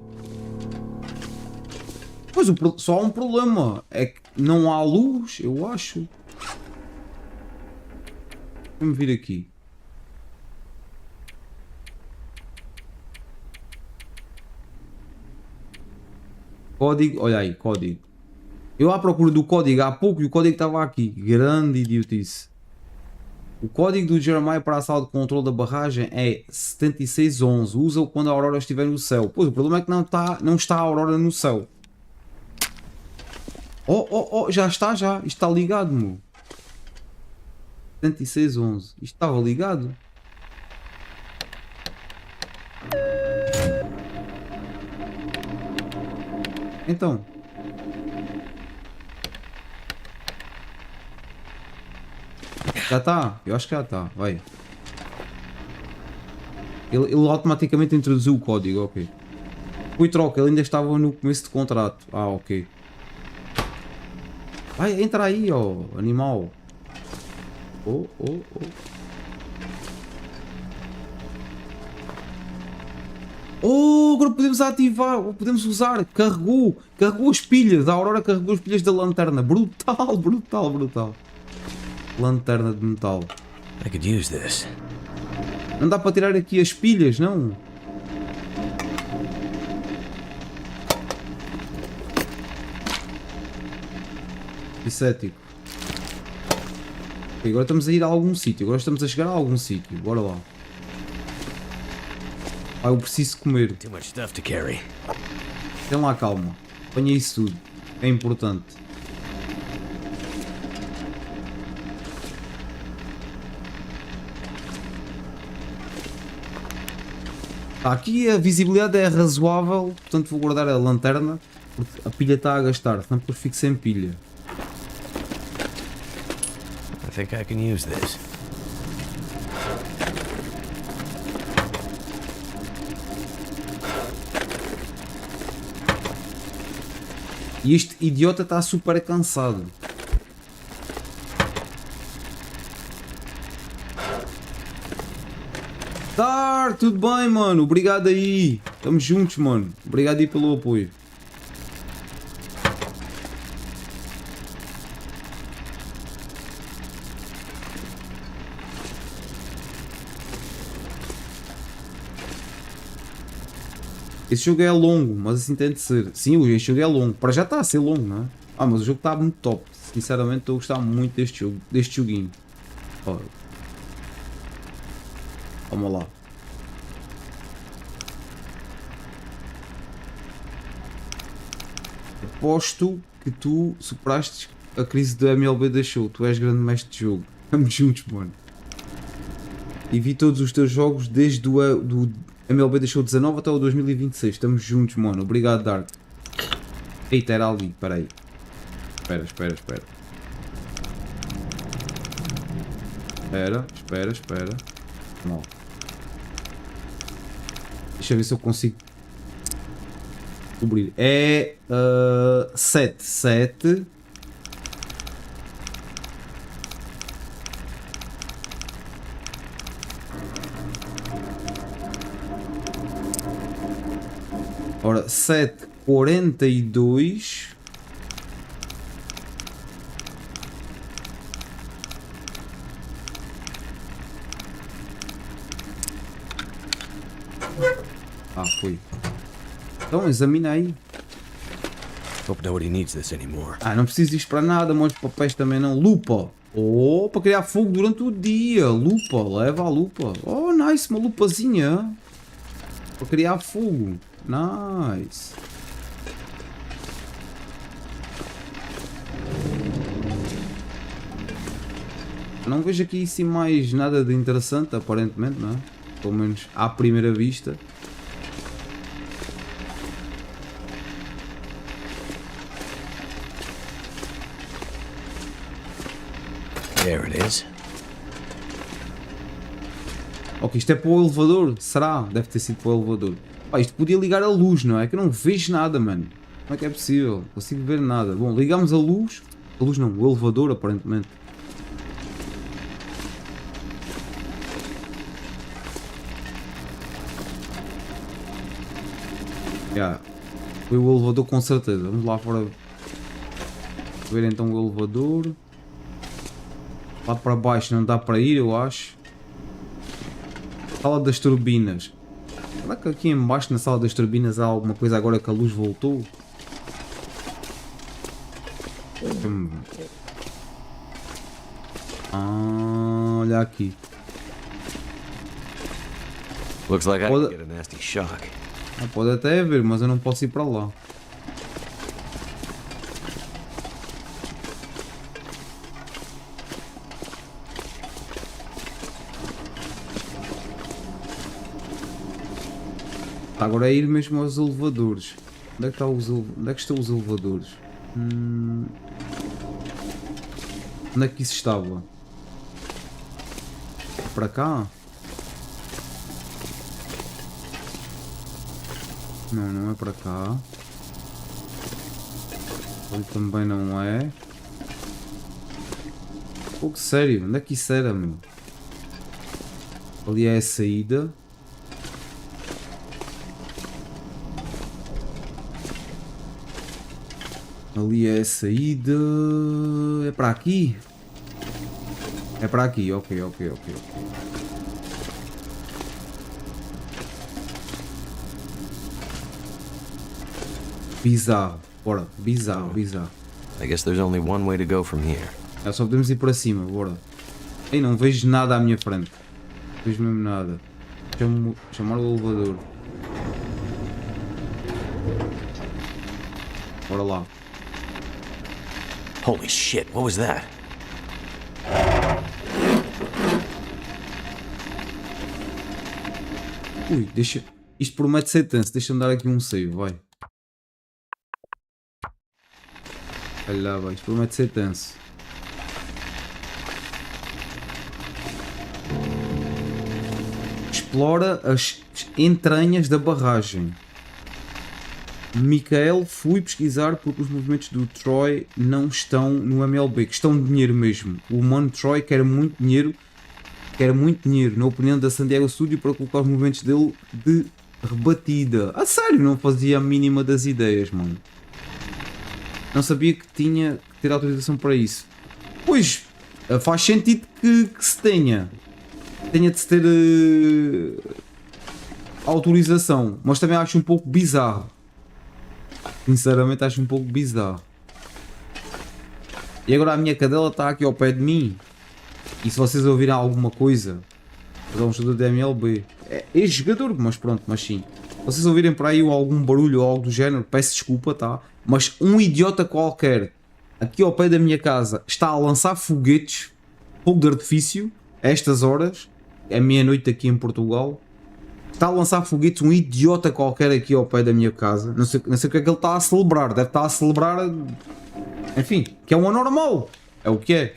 Pois, só há um problema. É que não há luz, eu acho. Vamos vir aqui. Código, olha aí, código. Eu à procura do código há pouco e o código estava aqui. Grande idiotice. O código do Jeremiah para a sala de controle da barragem é 7611. Usa-o quando a Aurora estiver no céu. Pois, o problema é que não está a Aurora no céu. Oh, oh, oh, já está, já. Isto está ligado, meu. 7611. Isto estava ligado. Então. Já está. Eu acho que já está. Vai. Ele automaticamente introduziu o código, ok. Fui troca, ele ainda estava no começo de contrato. Ah, ok. Vai, entra aí, ó, animal. Oh, oh, oh. Oh, agora podemos ativar, podemos usar. Carregou as pilhas. A Aurora carregou as pilhas da lanterna. Brutal, brutal, brutal. Lanterna de metal. I could use this. Não dá para tirar aqui as pilhas, não? Cético. Ok, agora estamos a ir a algum sítio. Agora estamos a chegar a algum sítio. Bora lá. Ah, eu preciso comer. Too much stuff to carry. Tem lá calma. Ponha isso tudo. É importante. Tá, aqui a visibilidade é razoável. Portanto vou guardar a lanterna. Porque a pilha está a gastar. Senão depois fico sem pilha. I think I can use this. E este idiota está super cansado. Tá, tudo bem, mano. Obrigado aí. Estamos juntos, mano. Obrigado aí pelo apoio. Esse jogo é longo, mas assim tem de ser. Sim, este jogo é longo. Para já está a ser longo, não é? Ah, mas o jogo está muito top. Sinceramente estou a gostar muito deste jogo, deste joguinho. Ó. Vamos lá. Aposto que tu superaste a crise do MLB da Show. Tu és grande mestre de jogo. Estamos juntos, mano. E vi todos os teus jogos desde do MLB da Show 19 até o 2026. Estamos juntos, mano. Obrigado, Dark. Eita, era ali. Espera aí. Espera. Espera. Não. Deixa eu ver se eu consigo cobrir. É 7. Ora, 7:42. Ah, foi. Então, examina aí. Hope nobody needs this anymore. Ah, não preciso disto para nada, molhos de papéis também não. Lupa. Oh, para criar fogo durante o dia. Lupa, leva a lupa. Oh, nice, uma lupazinha. Para criar fogo. Nice. Não vejo aqui sim mais nada de interessante, aparentemente, não é? Pelo menos à primeira vista. There it is. Ok, isto é para o elevador? Será? Deve ter sido para o elevador. Pá, isto podia ligar a luz, não é? Que eu não vejo nada, mano. Como é que é possível? Não consigo ver nada. Bom, ligamos a luz. A luz não, o elevador, aparentemente. Yeah. Foi o elevador com certeza. Vamos lá fora ver então o elevador. Lá para baixo não dá para ir, eu acho. Sala das turbinas. Será que aqui em baixo na sala das turbinas há alguma coisa agora que a luz voltou? Ah, olha aqui. Looks like I could get a nasty shock. Ah, pode até haver, mas eu não posso ir para lá. Agora é ir mesmo aos elevadores. Onde é que, onde é que estão os elevadores? Onde é que isso estava? Para cá? Não, não é para cá. Ali também não é. Pouco sério, onde é que isso era, meu? Ali é a saída. Ali é a saída. É para aqui? É para aqui, ok. Bizarro, bora, bizarro. I guess there's only one way to go from here. É, só podemos ir para cima, bora. Ei, não vejo nada à minha frente. Não vejo mesmo nada. Chamar o elevador. Bora lá. Holy shit, what was that? Ui, deixa... Isto promete ser tenso. Deixa-me dar aqui um save, vai. Olha lá, vai. Isto promete ser tenso. Explora as entranhas da barragem. Michael, fui pesquisar porque os movimentos do Troy não estão no MLB. Questão de dinheiro mesmo. O mano Troy quer muito dinheiro. Na opinião da San Diego Studio, para colocar os movimentos dele de rebatida. A sério, não fazia a mínima das ideias, mano. Não sabia que tinha que ter autorização para isso. Pois, faz sentido que se tenha. Tenha de se ter autorização. Mas também acho um pouco bizarro. Sinceramente acho um pouco bizarro. E agora a minha cadela está aqui ao pé de mim. E se vocês ouvirem alguma coisa, é um jogador da MLB. É ex-jogador, mas pronto, mas sim. Se vocês ouvirem por aí algum barulho ou algo do género, peço desculpa, tá? Mas um idiota qualquer, aqui ao pé da minha casa, está a lançar foguetes, fogo de artifício, a estas horas, é meia-noite aqui em Portugal. Está a lançar foguetes, um idiota qualquer aqui ao pé da minha casa. Não sei o que é que ele está a celebrar. Deve estar a celebrar, enfim, que é um anormal. É o que é.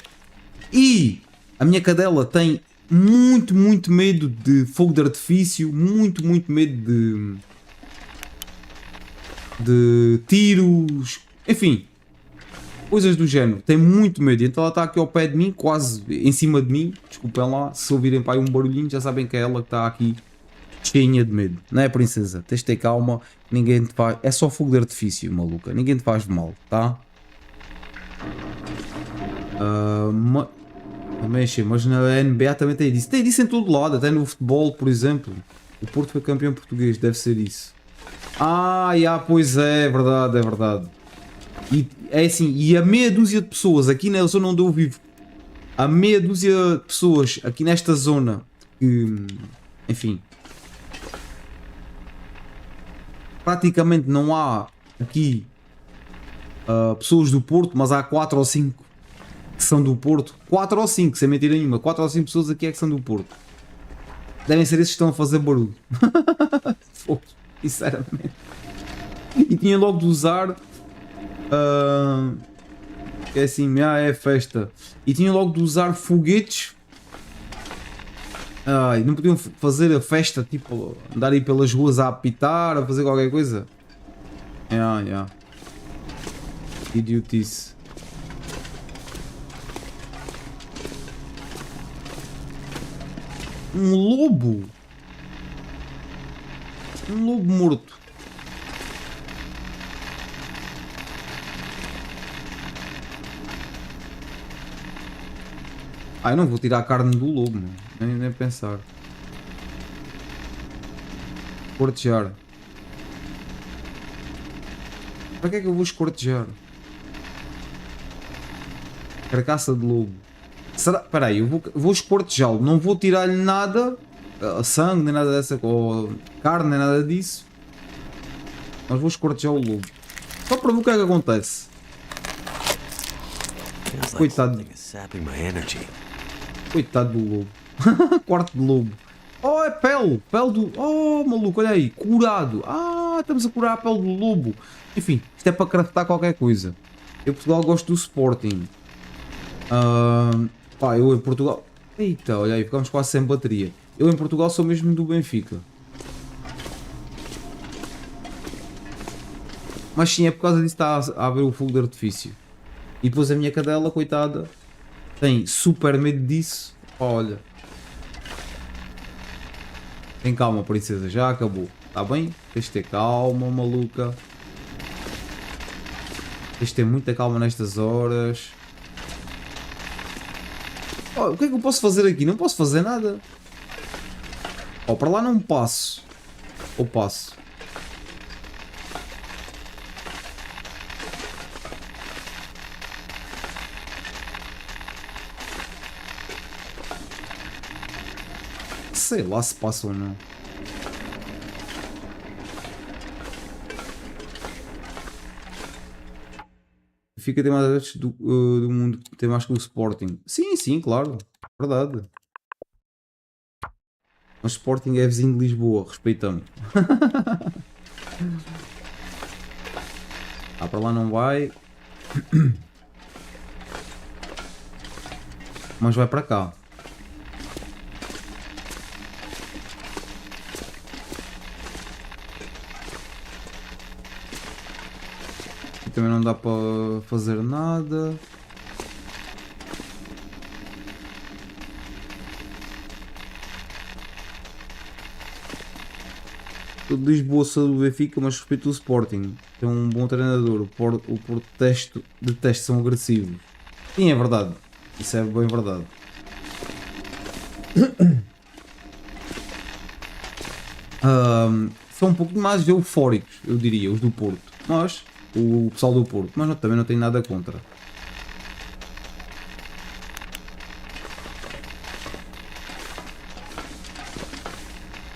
E a minha cadela tem muito medo de fogo de artifício, muito medo de tiros, enfim, coisas do género. Tem muito medo. Então ela está aqui ao pé de mim, quase em cima de mim. Desculpem lá, se ouvirem para aí um barulhinho, já sabem que é ela que está aqui cheinha de medo. Não é, princesa? Tens de ter calma, ninguém te faz. É só fogo de artifício, maluca. Ninguém te faz mal, tá? Mas na NBA também tem disso. Tem disso em todo lado, até no futebol, por exemplo. O Porto foi campeão português, deve ser isso. Pois é, é verdade. E é assim, e a meia dúzia de pessoas aqui na zona onde eu vivo, a meia dúzia de pessoas aqui nesta zona que, enfim, praticamente não há aqui pessoas do Porto, mas há 4 ou 5 que são do Porto. 4 ou 5, sem mentira nenhuma. 4 ou 5 pessoas aqui é que são do Porto. Devem ser esses que estão a fazer barulho. Sinceramente. E tinha logo de usar. É assim, é festa. E tinha logo de usar foguetes. Não podiam fazer a festa, tipo, andar aí pelas ruas a apitar, a fazer qualquer coisa. Idiotice. Um lobo. Um lobo morto. Eu não vou tirar a carne do lobo, nem pensar. Escortejar. Para que é que eu vou escortejar? Carcaça de lobo. Será? Espera aí, eu vou escortejá-lo. Não vou tirar-lhe nada, sangue, nem nada dessa, ou carne, nem nada disso. Mas vou escortejar o lobo. Só para ver o que é que acontece. Coitado. Coitado do lobo. Quarto de lobo. Oh, é pele! Pele do... Oh, maluco, olha aí. Curado. Ah, estamos a curar a pele do lobo. Enfim, isto é para craftar qualquer coisa. Eu, em Portugal, gosto do Sporting. Pá, eu em Portugal... Eita, olha aí, ficamos quase sem bateria. Eu em Portugal sou mesmo do Benfica. Mas sim, é por causa disso que está a haver o fogo de artifício. E depois a minha cadela, coitada, tem super medo disso. Olha. Tem calma, princesa, já acabou. Está bem? Tens de ter calma, maluca. Tens de ter muita calma nestas horas. Oh, o que é que eu posso fazer aqui? Não posso fazer nada. Oh, para lá não passo. Ou passo? Sei lá se passa ou não. Fica tem mais adeptos do mundo, tem mais que o Sporting. Sim, sim, claro. Verdade. Mas Sporting é vizinho de Lisboa, respeitamos. Ah, para lá não vai. Mas vai para cá. Aqui também não dá para fazer nada. Sou de Lisboa, sou do Benfica, mas respeito o Sporting. Tem um bom treinador. O Porto detesto, são agressivos. Sim, é verdade. Isso é bem verdade. São um pouco mais eufóricos, eu diria, os do Porto. Mas, o pessoal do Porto. Mas também não tenho nada contra.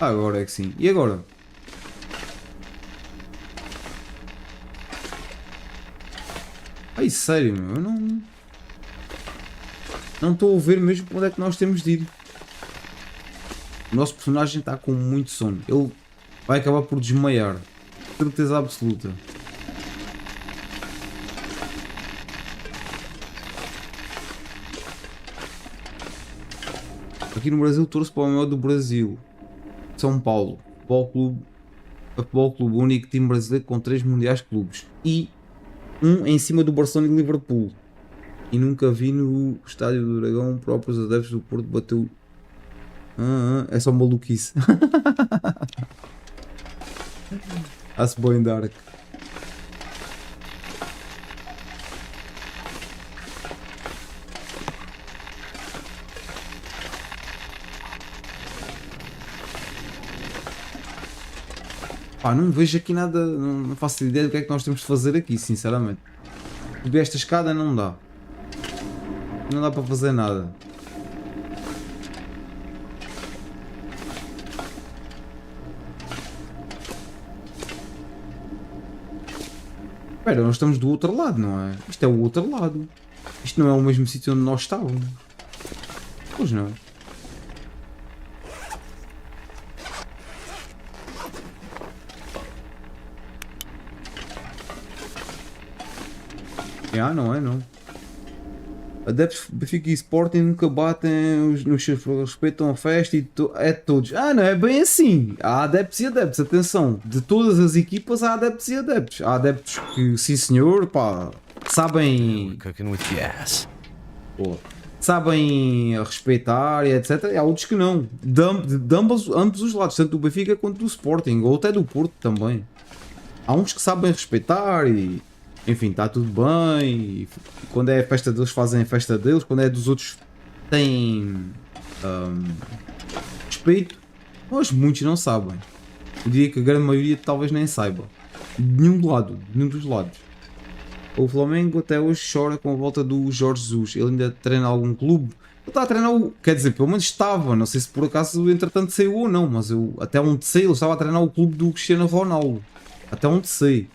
Agora é que sim. E agora? Ai, sério, meu. Eu não estou a ver mesmo para onde é que nós temos de ir. O nosso personagem está com muito sono. Ele vai acabar por desmaiar. Certeza absoluta. Aqui no Brasil torço para o maior do Brasil. São Paulo. Futebol Clube, o único time brasileiro com 3 mundiais clubes. E um em cima do Barcelona e Liverpool. E nunca vi no estádio do Dragão próprios adeptos do Porto bateu. É só maluquice. Está-se bem dark. Pá, não vejo aqui nada, não faço ideia do que é que nós temos de fazer aqui, sinceramente. Subir esta escada não dá. Não dá para fazer nada. Espera, nós estamos do outro lado, não é? Isto é o outro lado. Isto não é o mesmo sítio onde nós estávamos. Pois não. Não é não. Adeptos Benfica e Sporting nunca batem nos seus, respeitam a festa e é de todos. Não é bem assim. Há adeptos e adeptos, atenção. De todas as equipas há adeptos e adeptos. Há adeptos que, sim senhor, pá, sabem... Cooking with gas. Pô, sabem respeitar e etc. E há outros que não. De ambos os lados, tanto do Benfica quanto do Sporting, ou até do Porto também. Há uns que sabem respeitar e... Enfim, está tudo bem. E quando é a festa deles, fazem a festa deles. Quando é dos outros, têm respeito. Mas muitos não sabem. Eu diria que a grande maioria talvez nem saiba. De nenhum lado, de nenhum dos lados. O Flamengo até hoje chora com a volta do Jorge Jesus. Ele ainda treina algum clube. Ele está a treinar o... Quer dizer, pelo menos estava. Não sei se por acaso entretanto saiu ou não. Mas eu, até onde sei, ele estava a treinar o clube do Cristiano Ronaldo. Até onde sei.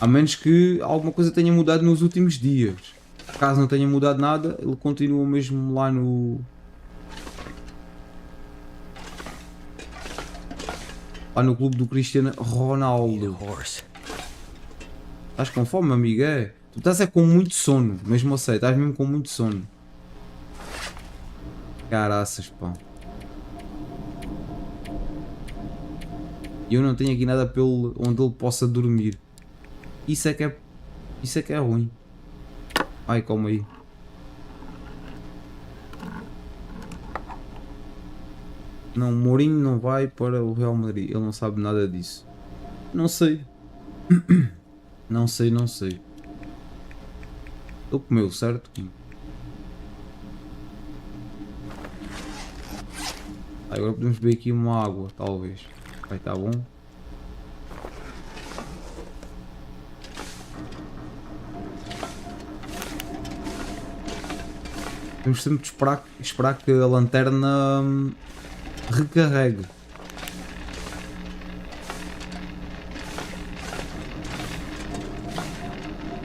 A menos que alguma coisa tenha mudado nos últimos dias. Caso não tenha mudado nada, ele continua mesmo lá no... Lá no clube do Cristiano Ronaldo. Horse. Estás com fome, amigo? É? Tu estás com muito sono, mesmo eu sei, estás mesmo com muito sono. Caraças, pá. E eu não tenho aqui nada pelo onde ele possa dormir. Isso é que é ruim. Ai, calma aí. Não, Mourinho não vai para o Real Madrid. Ele não sabe nada disso. Não sei. Não sei. Ele comeu, certo? Agora podemos beber aqui uma água, talvez. Vai estar bom. Temos sempre de esperar que a lanterna recarregue.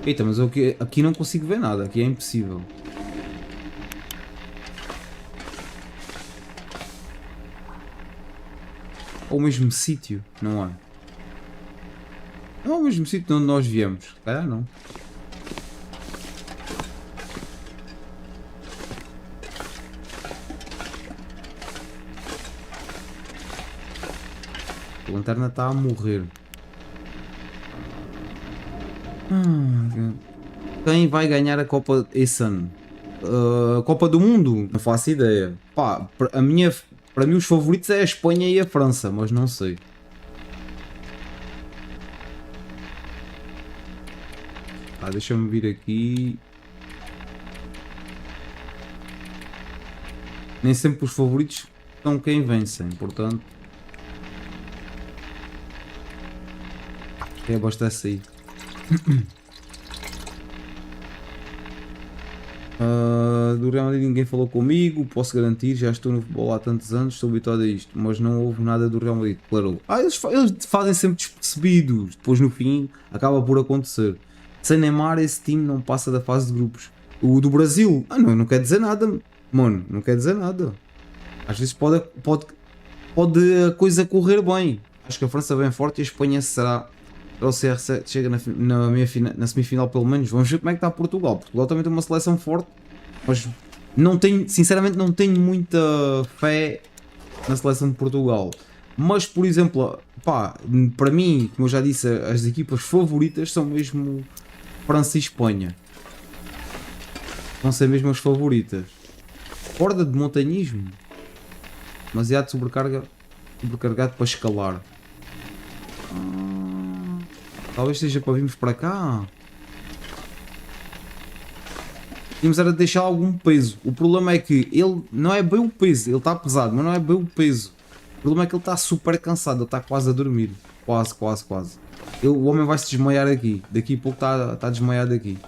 Eita, mas eu aqui não consigo ver nada, aqui é impossível. É o mesmo sítio, não é? Não é o mesmo sítio de onde nós viemos, se calhar não. A lanterna está a morrer. Quem vai ganhar a Copa esse ano? A Copa do Mundo? Não faço ideia. Pá, para mim os favoritos é a Espanha e a França, mas não sei. Deixa-me vir aqui. Nem sempre os favoritos são quem vencem, portanto. Quem abastece aí? Do Real Madrid ninguém falou comigo, posso garantir, já estou no futebol há tantos anos, estou habituado a isto, mas não houve nada do Real Madrid, declarou. Eles fazem sempre despercebidos, depois no fim acaba por acontecer. Sem Neymar esse time não passa da fase de grupos. O do Brasil, não quer dizer nada, mano, não quer dizer nada. Às vezes pode a coisa correr bem. Acho que a França vem forte e a Espanha será... Ou se chega na semifinal pelo menos. Vamos ver como é que está Portugal. Portugal também tem uma seleção forte, mas sinceramente não tenho muita fé na seleção de Portugal. Mas por exemplo, pá, para mim, como eu já disse, as equipas favoritas são mesmo França e Espanha. Vão ser mesmo as favoritas. Corda de montanhismo, demasiado sobrecarregado para escalar. Talvez seja para virmos para cá. Tínhamos era de deixar algum peso. O problema é que ele não é bem o peso. Ele está pesado, mas não é bem o peso. O problema é que ele está super cansado. Ele está quase a dormir. Quase. O homem vai se desmaiar aqui. Daqui a pouco está desmaiado aqui.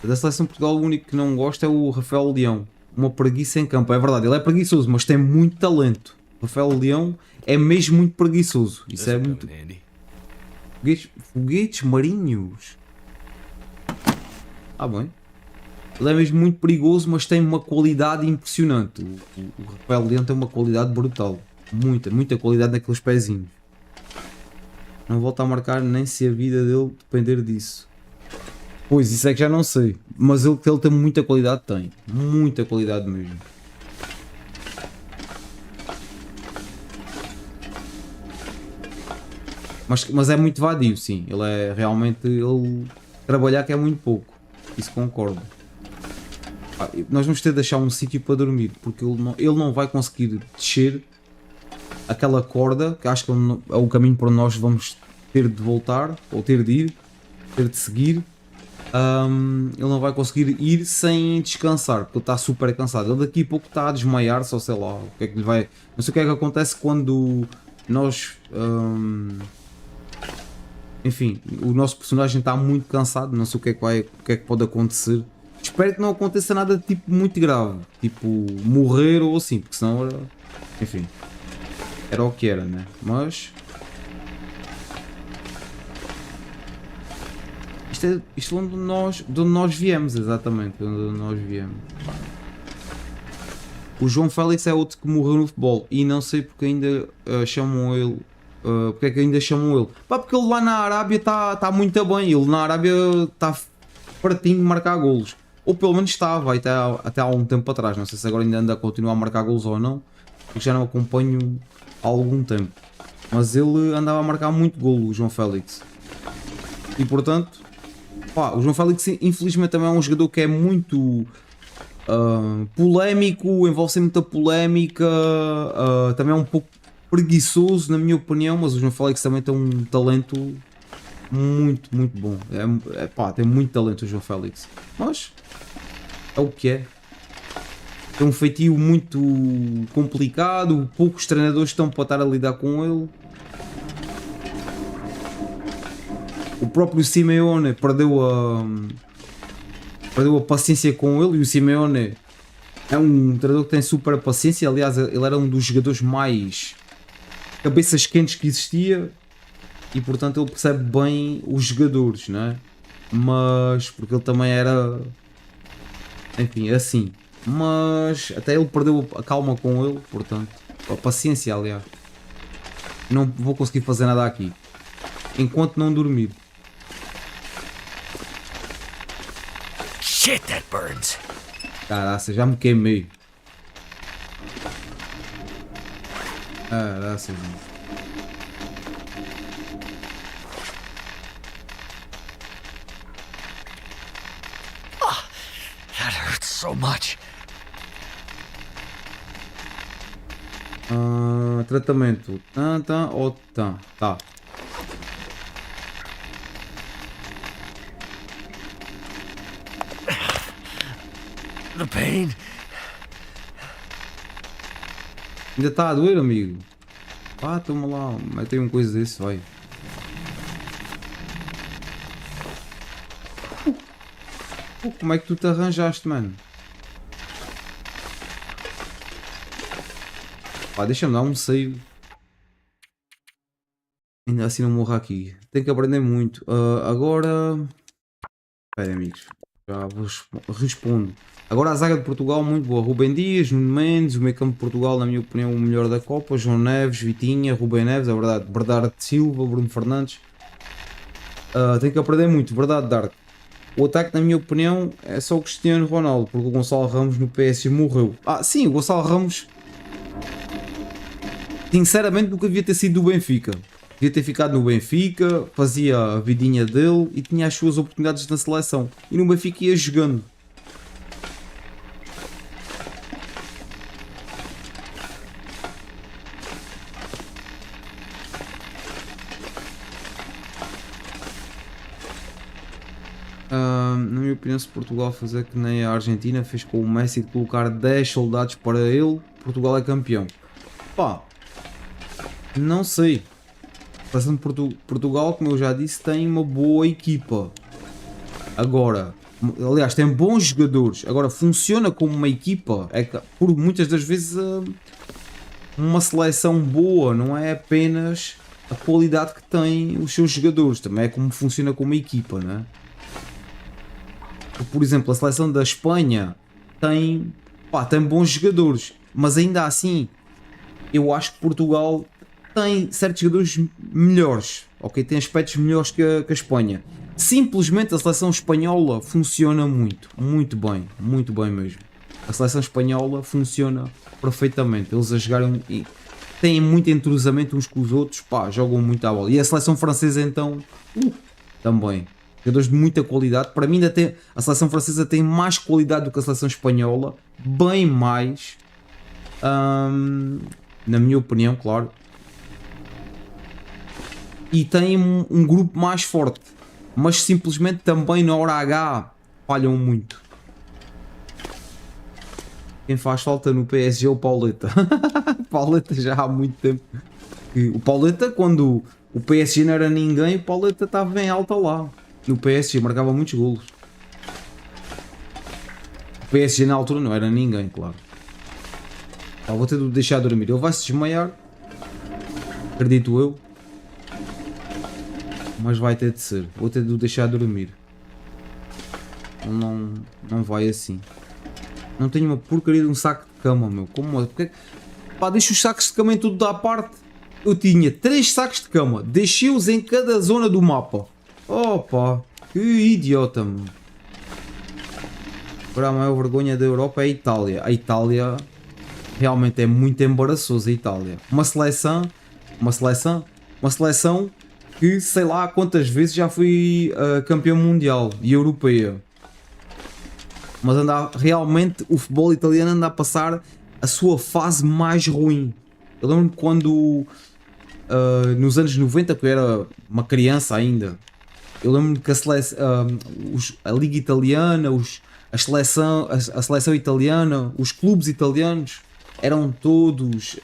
Da seleção de Portugal o único que não gosta é o Rafael Leão. Uma preguiça em campo, é verdade, ele é preguiçoso, mas tem muito talento. Rafael Leão é mesmo muito preguiçoso. Isso é muito... Foguetes marinhos. Bem. Ele é mesmo muito perigoso, mas tem uma qualidade impressionante. O Rafael Leão tem uma qualidade brutal. Muita qualidade naqueles pezinhos. Não volta a marcar nem se a vida dele depender disso. Pois, isso é que já não sei. Mas ele tem muita qualidade, tem. Muita qualidade mesmo. Mas é muito vadio, sim. Ele é realmente... Ele trabalhar que é muito pouco. Isso concordo. Nós vamos ter de deixar um sítio para dormir. Porque ele não vai conseguir descer aquela corda. Que acho que é o caminho para nós vamos ter de voltar. Ou ter de ir. Ter de seguir. Ele não vai conseguir ir sem descansar, porque ele está super cansado. Ele daqui a pouco está a desmaiar, só sei lá o que é que lhe vai. Não sei o que é que acontece quando nós. Enfim, o nosso personagem está muito cansado. Não sei o que é que pode acontecer. espero que não aconteça nada de tipo muito grave, tipo morrer ou assim, porque senão era, enfim, era o que era, né? Mas isto é de onde nós viemos, exatamente, de onde nós viemos. O João Félix é outro que morreu no futebol e não sei porque ainda chamam ele. Porque é que ainda chamam ele? Pá, porque ele lá na Arábia está muito bem. Ele na Arábia está fartinho de marcar golos. Ou pelo menos estava até há um tempo atrás. Não sei se agora ainda anda a continuar a marcar golos ou não. Porque já não acompanho há algum tempo. Mas ele andava a marcar muito golo, o João Félix. E portanto, pá, o João Félix infelizmente também é um jogador que é muito polémico, envolve-se em muita polémica, também é um pouco preguiçoso na minha opinião, mas o João Félix também tem um talento muito, muito bom. Pá, tem muito talento o João Félix, mas é o que é. Tem um feitio muito complicado, poucos treinadores estão para estar a lidar com ele. O próprio Simeone perdeu a paciência com ele, e o Simeone é um treinador que tem super paciência. Aliás, ele era um dos jogadores mais cabeças quentes que existia e portanto ele percebe bem os jogadores, né? Mas porque ele também era, enfim, assim, mas até ele perdeu a calma com ele, portanto, a paciência, aliás. Não vou conseguir fazer nada aqui enquanto não dormir. Shit, that burns. Caraca, já me queimei. Caraca, gente. That hurts so much. Tratamento. Tá. The pain. Ainda está a doer, amigo? Pá, toma lá, mete aí uma coisa desse, vai. Como é que tu te arranjaste, mano? Pá, deixa-me dar um seio. Ainda assim não morro aqui. Tenho que aprender muito. Agora... Espera, amigos. Já vos respondo. Agora a zaga de Portugal muito boa. Rubem Dias, Nuno Mendes, o meio campo de Portugal, na minha opinião, o melhor da Copa. João Neves, Vitinha, Rubem Neves, é verdade. Bernardo Silva, Bruno Fernandes. Tenho que aprender muito, verdade, Dark. O ataque, na minha opinião, é só o Cristiano Ronaldo, porque o Gonçalo Ramos no PSG morreu. Sim, o Gonçalo Ramos, sinceramente, nunca devia ter sido do Benfica. Devia ter ficado no Benfica, fazia a vidinha dele e tinha as suas oportunidades na seleção. E no Benfica ia jogando. Na minha opinião, se Portugal fazer que nem a Argentina fez com o Messi, de colocar 10 soldados para ele, Portugal é campeão. Pá, não sei. A seleção de Portugal, como eu já disse, tem uma boa equipa. Agora, aliás, tem bons jogadores. Agora, funciona como uma equipa. É que, por muitas das vezes, uma seleção boa não é apenas a qualidade que tem os seus jogadores, também é como funciona como equipa, né? Por exemplo, a seleção da Espanha tem bons jogadores, mas ainda assim eu acho que Portugal tem certos jogadores melhores, ok? Tem aspectos melhores que a Espanha. Simplesmente a seleção espanhola funciona muito bem mesmo. A seleção espanhola funciona perfeitamente, eles a jogarem e têm muito entrosamento uns com os outros, pá, jogam muito à bola. E a seleção francesa então, também. Jogadores de muita qualidade. Para mim ainda tem, a seleção francesa tem mais qualidade do que a seleção espanhola. Bem mais. Na minha opinião, claro. E tem um grupo mais forte. Mas simplesmente também na hora H falham muito. Quem faz falta no PSG é o Pauleta. Pauleta já há muito tempo. O Pauleta, quando o PSG não era ninguém, o Pauleta estava bem alta lá. No PSG marcava muitos golos. PSG na altura não era ninguém, claro. Vou ter de o deixar dormir. Ele vai se desmaiar. Acredito eu. Mas vai ter de ser. Vou ter de o deixar dormir. Não vai assim. Não tenho uma porcaria de um saco de cama, meu. Como é? Porque, pá, deixa os sacos de cama em tudo à parte. Eu tinha 3 sacos de cama. Deixei-os em cada zona do mapa. Opa, que idiota, meu. Agora a maior vergonha da Europa é a Itália. A Itália realmente é muito embaraçosa. A Itália. Uma seleção que sei lá quantas vezes já fui campeão mundial e europeia. Mas realmente o futebol italiano anda a passar a sua fase mais ruim. Eu lembro-me quando nos anos 90, que eu era uma criança ainda, eu lembro-me que a Liga Italiana, a seleção italiana, os clubes italianos eram todos.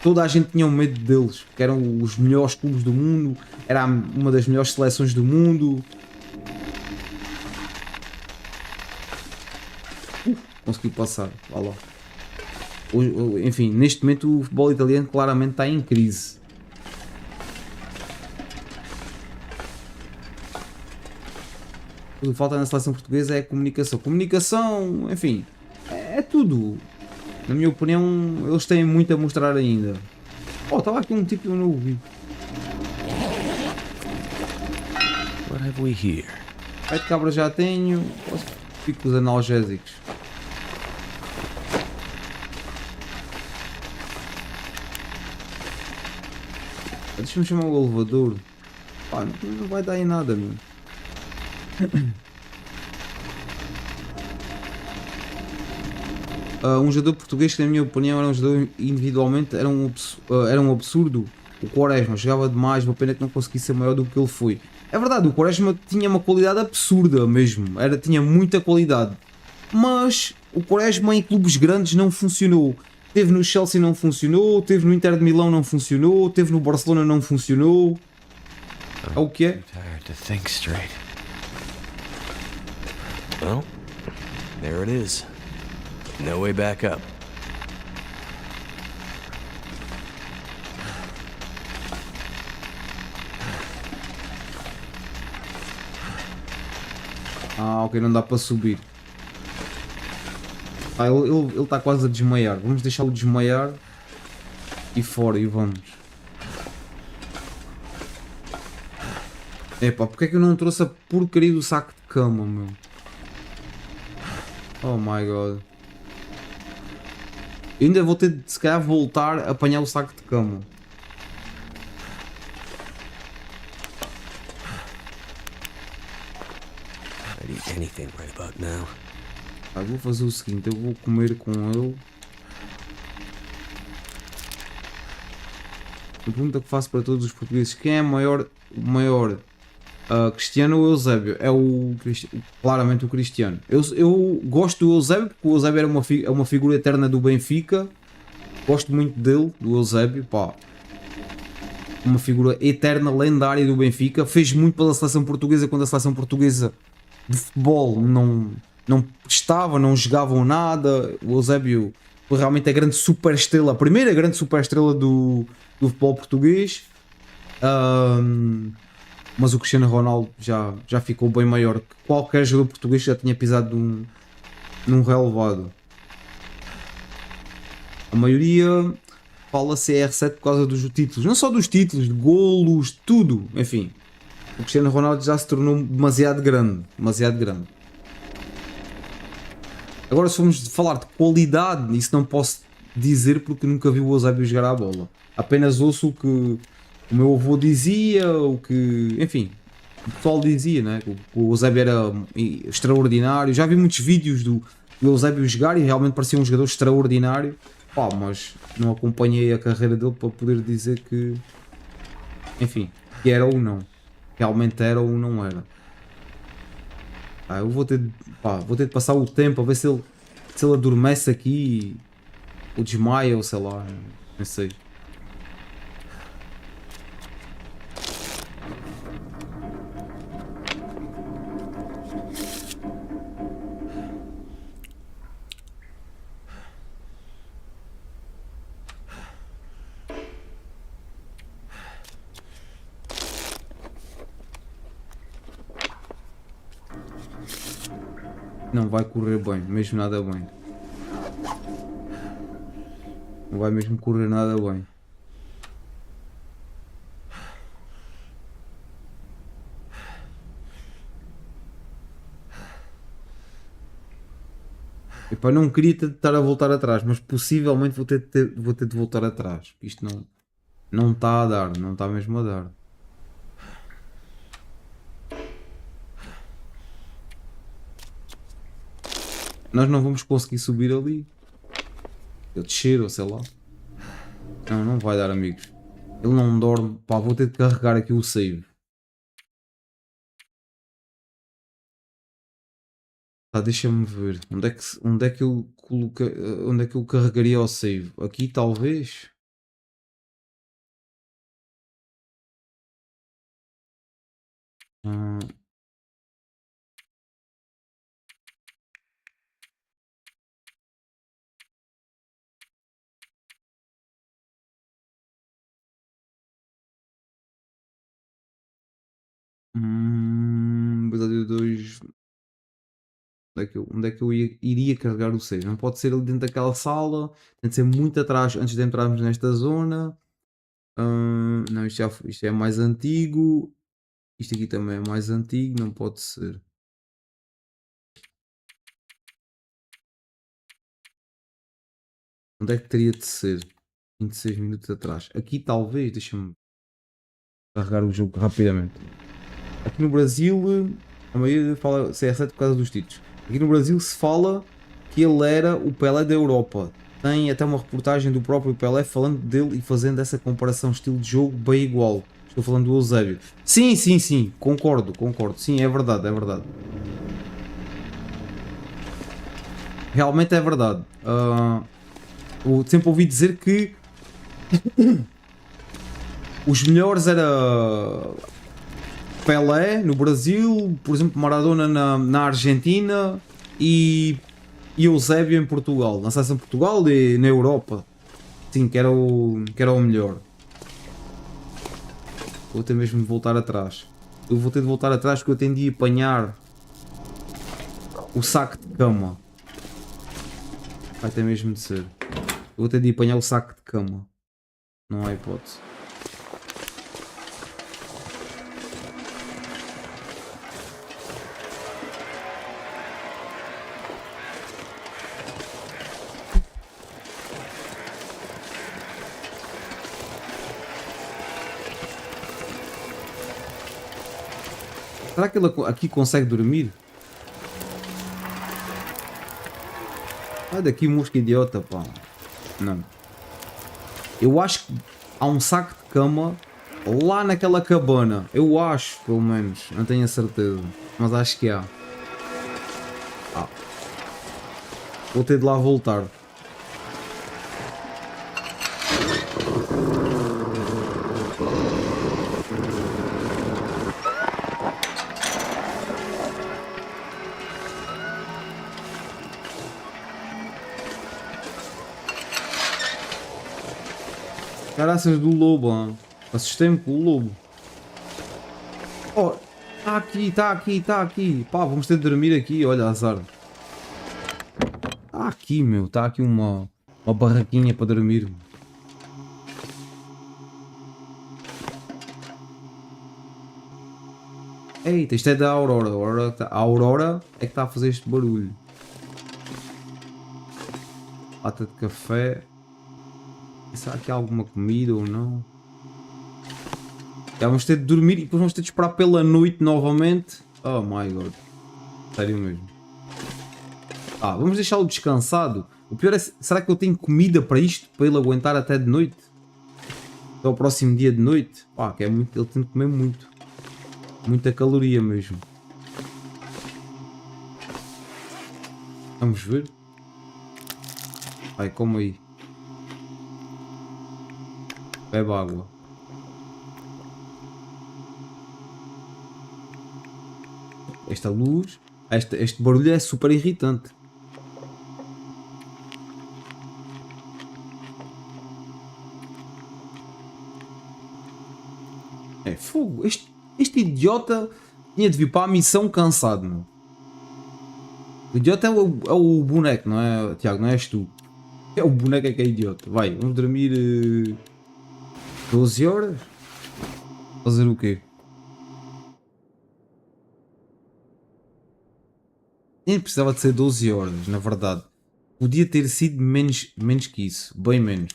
Toda a gente tinha medo deles, porque eram os melhores clubes do mundo, era uma das melhores seleções do mundo. Consegui passar, vá lá. Enfim, neste momento o futebol italiano claramente está em crise. O que falta na seleção portuguesa é a comunicação. Comunicação, enfim, é tudo. Na minha opinião, eles têm muito a mostrar ainda. Oh, estava aqui um tipo que eu não ouvi. What have we here? Pé de cabra já tenho. Fico com os analgésicos. Deixa-me chamar o elevador. Pá, não vai dar em nada, meu. Um jogador português que na minha opinião era um jogador individualmente era um absurdo. O Quaresma jogava demais, uma pena que não conseguisse ser maior do que ele foi. É verdade, o Quaresma tinha uma qualidade absurda mesmo, tinha muita qualidade. Mas o Quaresma em clubes grandes não funcionou. Teve no Chelsea não funcionou, teve no Inter de Milão não funcionou, teve no Barcelona não funcionou. É o que é? Tired to think straight. Well, there it is. No way back up. Ok, não dá para subir. Ele está quase a desmaiar. Vamos deixá-lo desmaiar e fora e vamos. Epá, porque é que eu não trouxe a porcaria do saco de cama, meu? Oh my god. Eu ainda vou ter de se calhar voltar a apanhar o saco de cama. I'd eat anything right about now. Vou fazer o seguinte, eu vou comer com ele. A pergunta que faço para todos os portugueses: quem é o maior Cristiano ou Eusébio? É claramente o Cristiano. Eu gosto do Eusébio porque o Eusébio é uma figura eterna do Benfica. Gosto muito dele, do Eusébio, pá. Uma figura eterna, lendária do Benfica. Fez muito pela seleção portuguesa quando a seleção portuguesa de futebol não estava, não jogavam nada. O Eusébio foi realmente a grande super estrela, a primeira grande super estrela do futebol português. Mas o Cristiano Ronaldo já ficou bem maior que qualquer jogador português que já tinha pisado num relevado. A maioria fala CR7 por causa dos títulos, não só dos títulos, de golos, tudo, enfim. O Cristiano Ronaldo já se tornou demasiado grande, demasiado grande. Agora, se formos falar de qualidade, isso não posso dizer porque nunca vi o Eusébio jogar a bola. Apenas ouço o que o meu avô dizia, o que, enfim, o pessoal dizia, né? Que o Eusébio era extraordinário. Já vi muitos vídeos do Eusébio jogar e realmente parecia um jogador extraordinário. Pá, mas não acompanhei a carreira dele para poder dizer que, enfim, que era ou não. Realmente era ou não era. Eu vou ter de passar o tempo a ver se ele adormece aqui ou desmaia ou sei lá, não sei. Não vai correr bem, mesmo nada bem. Não vai mesmo correr nada bem. Epá, não queria estar a voltar atrás, mas possivelmente vou ter de voltar atrás. Isto não está a dar, não está mesmo a dar. Nós não vamos conseguir subir ali. Eu descer ou sei lá. Não, não vai dar, amigos. Ele não dorme. Pá, vou ter de carregar aqui o save. Tá, deixa-me ver. Onde é que eu coloquei, onde é que eu carregaria o save? Aqui talvez. Ah, episódio 2. Onde é que eu iria carregar o save? Não pode ser ali dentro daquela sala. Tem de ser muito atrás antes de entrarmos nesta zona. Não, isto é mais antigo. Isto aqui também é mais antigo. Não pode ser. Onde é que teria de ser? 26 minutos atrás. Aqui talvez. Deixa-me carregar o jogo rapidamente. Aqui no Brasil, a maioria fala CR7 por causa dos títulos. Aqui no Brasil se fala que ele era o Pelé da Europa. Tem até uma reportagem do próprio Pelé falando dele e fazendo essa comparação estilo de jogo bem igual. Estou falando do Eusébio. Sim, sim, sim. Concordo. Sim, é verdade, é verdade. Realmente é verdade. Eu sempre ouvi dizer que os melhores era Pelé no Brasil, por exemplo, Maradona na Argentina e Eusébio em Portugal, na seleção de Portugal e na Europa. Sim, que era o melhor. Vou ter mesmo de voltar atrás. Eu vou ter de voltar atrás porque eu tendi a apanhar o saco de cama. Vai ter mesmo de ser. Eu vou ter de apanhar o saco de cama. Não há hipótese. Será que ele aqui consegue dormir? Sai daqui, mosca idiota, pá. Não. Eu acho que há um saco de cama lá naquela cabana. Eu acho, pelo menos. Não tenho a certeza. Mas acho que há. Vou ter de lá voltar. Caraças do lobo, hein? Assustei-me com o lobo. Oh, está aqui. Pá, vamos ter de dormir aqui, olha, azar. Está aqui, meu, está aqui uma barraquinha para dormir. Eita, isto é da Aurora. A Aurora é que está a fazer este barulho. Lata de café. Será que há alguma comida ou não? Já vamos ter de dormir e depois vamos ter de esperar pela noite novamente. Oh my god. Sério mesmo. Vamos deixá-lo descansado. O pior é, será que eu tenho comida para isto? Para ele aguentar até de noite? Até o próximo dia de noite? Pá, que é muito, ele tem de comer muito. Muita caloria mesmo. Vamos ver. Vai, come aí. Bebe água. Esta luz, este barulho é super irritante. É fogo. Este idiota tinha de vir para a missão cansado, meu. O idiota é o boneco, não é, Tiago? Não és tu. É o boneco é que é idiota. Vai, vamos dormir 12 horas? Fazer o quê? Nem precisava de ser 12 horas, na verdade. Podia ter sido menos que isso. Bem menos.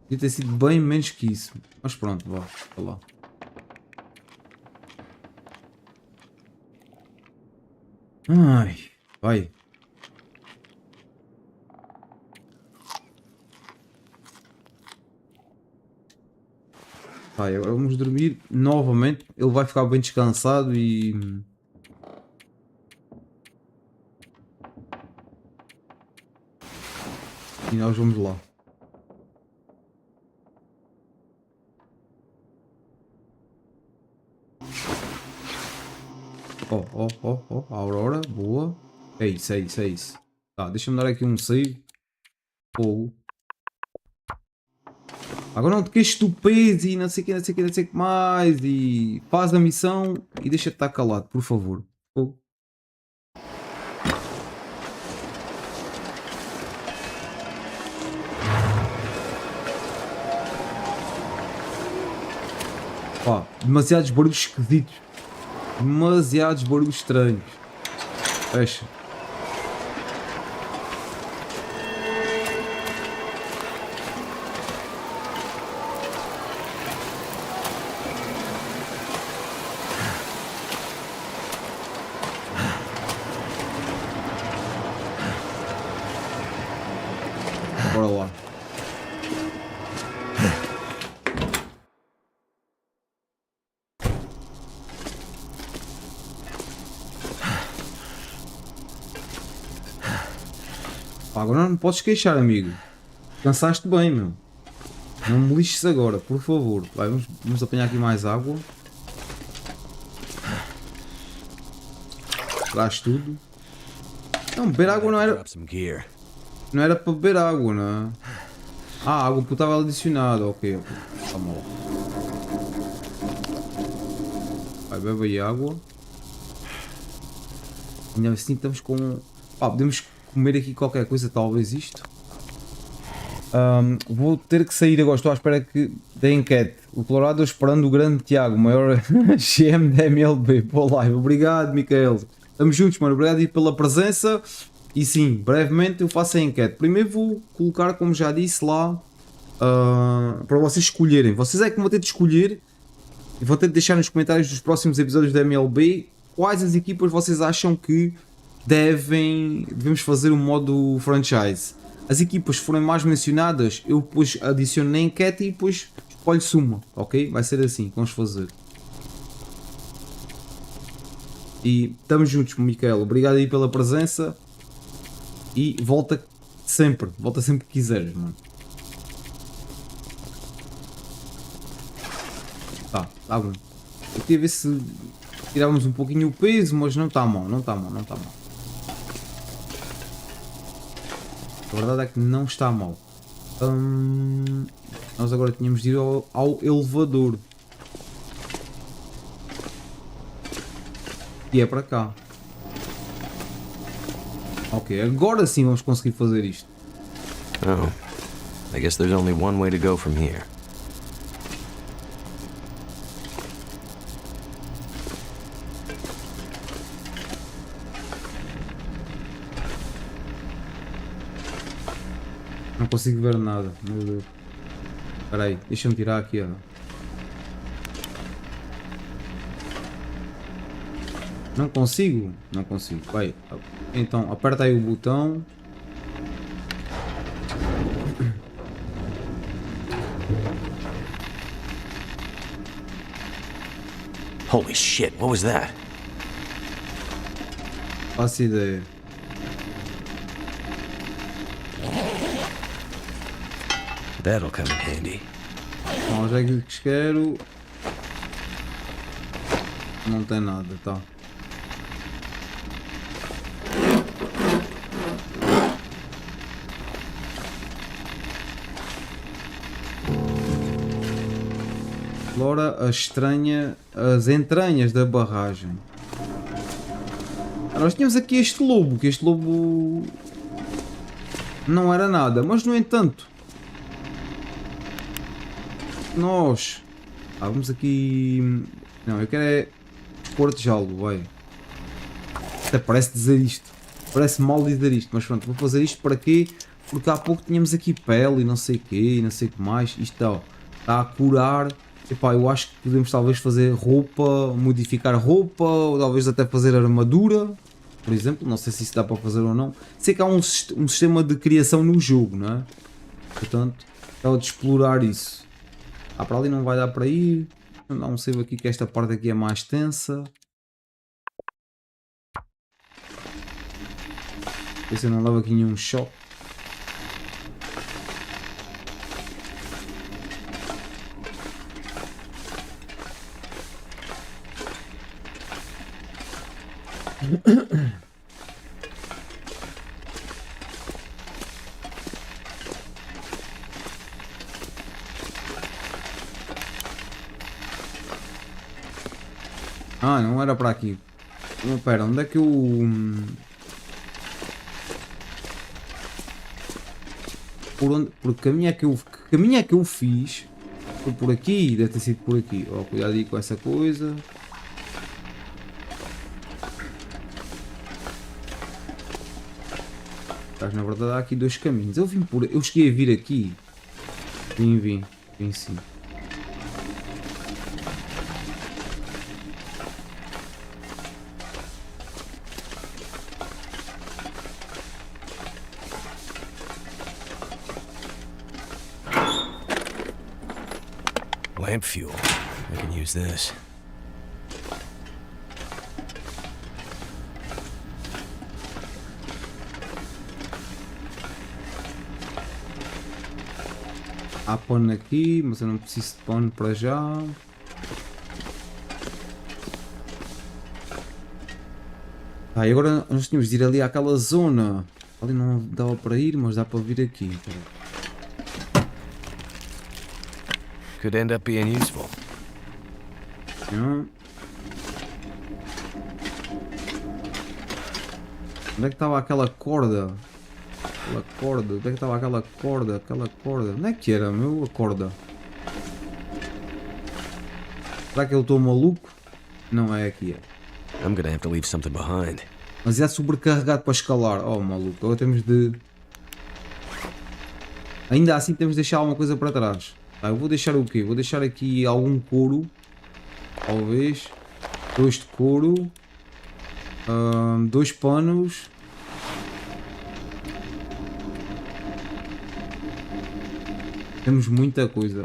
Podia ter sido bem menos que isso. Mas pronto, vá lá. Ai, vai. Vai, agora vamos dormir novamente. Ele vai ficar bem descansado e nós vamos lá. A Aurora, boa. É isso, é isso, é isso. Tá, deixa-me dar aqui um save. Fogo. Agora não te queixes do peso e não sei o que, não sei o que, não sei o que mais. E faz a missão e deixa-te estar calado, por favor. Fogo. Pá, demasiados barulhos esquisitos. Demasiados barulhos estranhos. Fecha. Bora lá. Pá, agora não podes queixar, amigo. Cansaste bem, meu. Não me lixes agora, por favor. Vai, vamos apanhar aqui mais água. Traz tudo. Não, beber água não era. Drop some gear. Não era para beber água, não é? Ah, água potável adicionada, ok. Tá mal. Vai, bebe aí água. Ainda assim estamos com... Pá, podemos comer aqui qualquer coisa, talvez isto. Vou ter que sair agora, estou à espera da enquete. O Colorado esperando o grande Tiago, maior GM da MLB, pô live. Obrigado, Micael. Estamos juntos, mano. Obrigado aí pela presença. E sim, brevemente eu faço a enquete. Primeiro vou colocar, como já disse lá, para vocês escolherem. Vocês é que vão ter de escolher e vão ter de deixar nos comentários dos próximos episódios da MLB quais as equipas vocês acham que devemos fazer o modo franchise. As equipas que forem mais mencionadas, eu depois adiciono na enquete e depois escolho-se uma, ok? Vai ser assim que vamos fazer. E estamos juntos, Micael. Obrigado aí pela presença. E volta sempre que quiseres, mano. Tá bom. Eu queria ver se tirávamos um pouquinho o peso, mas não está mal, não está mal. A verdade é que não está mal. Nós agora tínhamos de ir ao elevador. E é para cá. Ok, agora sim vamos conseguir fazer isto. Oh, I guess there's only one way to go from here. Não consigo ver nada, meu Deus. Espera aí, deixa-me tirar aqui, ó. Não consigo? Não consigo. Vai. Então, aperta aí o botão. Holy shit, what was that? Faço ideia. That'll come in handy. Bom, já que quero. Não tem nada, tá. Explora as entranhas da barragem. Nós tínhamos aqui este lobo, que este lobo não era nada, mas no entanto nós vamos aqui. Não, eu quero é cortejá-lo, vai. Até parece dizer isto, parece mal dizer isto, mas pronto, vou fazer isto para quê? Porque há pouco tínhamos aqui pele e não sei o quê, e não sei o que mais. Isto está a curar. Epá, eu acho que podemos talvez fazer roupa, modificar roupa, ou talvez até fazer armadura, por exemplo. Não sei se isso dá para fazer ou não. Sei que há um sistema de criação no jogo, não é? Portanto, é de explorar isso. Para ali não vai dar para ir. Vou dar um save aqui que esta parte aqui é mais tensa. Ver se eu não levo aqui nenhum choque. Ah, não era para aqui. Não, pera, onde é que eu... Por que caminho é que eu fiz? Foi por aqui, deve ter sido por aqui. Oh, cuidado aí com essa coisa. Na verdade há aqui dois caminhos. Eu cheguei a vir aqui. Vim sim. Lamp fuel. I can use this. Há pano aqui, mas eu não preciso de pano para já. E agora nós tínhamos de ir ali àquela zona. Ali não dava para ir, mas dá para vir aqui. Could end up being useful. Onde é que estava aquela corda? Onde é que estava aquela corda? Onde é que era, meu? A corda. Será que eu estou maluco? Não é aqui, é. I'm gonna have to leave something behind. Mas é sobrecarregado para escalar. Oh, maluco. Agora temos de... Ainda assim temos de deixar alguma coisa para trás. Eu vou deixar o quê? Vou deixar aqui algum couro. Talvez. 2 de couro. 2 panos. Temos muita coisa.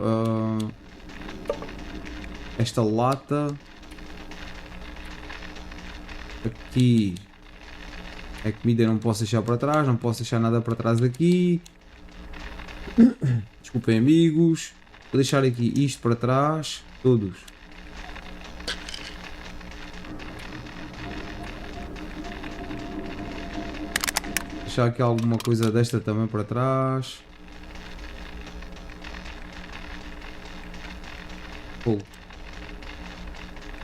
Esta lata. Aqui. A comida eu não posso deixar para trás. Não posso deixar nada para trás daqui. Desculpem, amigos. Vou deixar aqui isto para trás. Todos. Deixar aqui alguma coisa desta também para trás.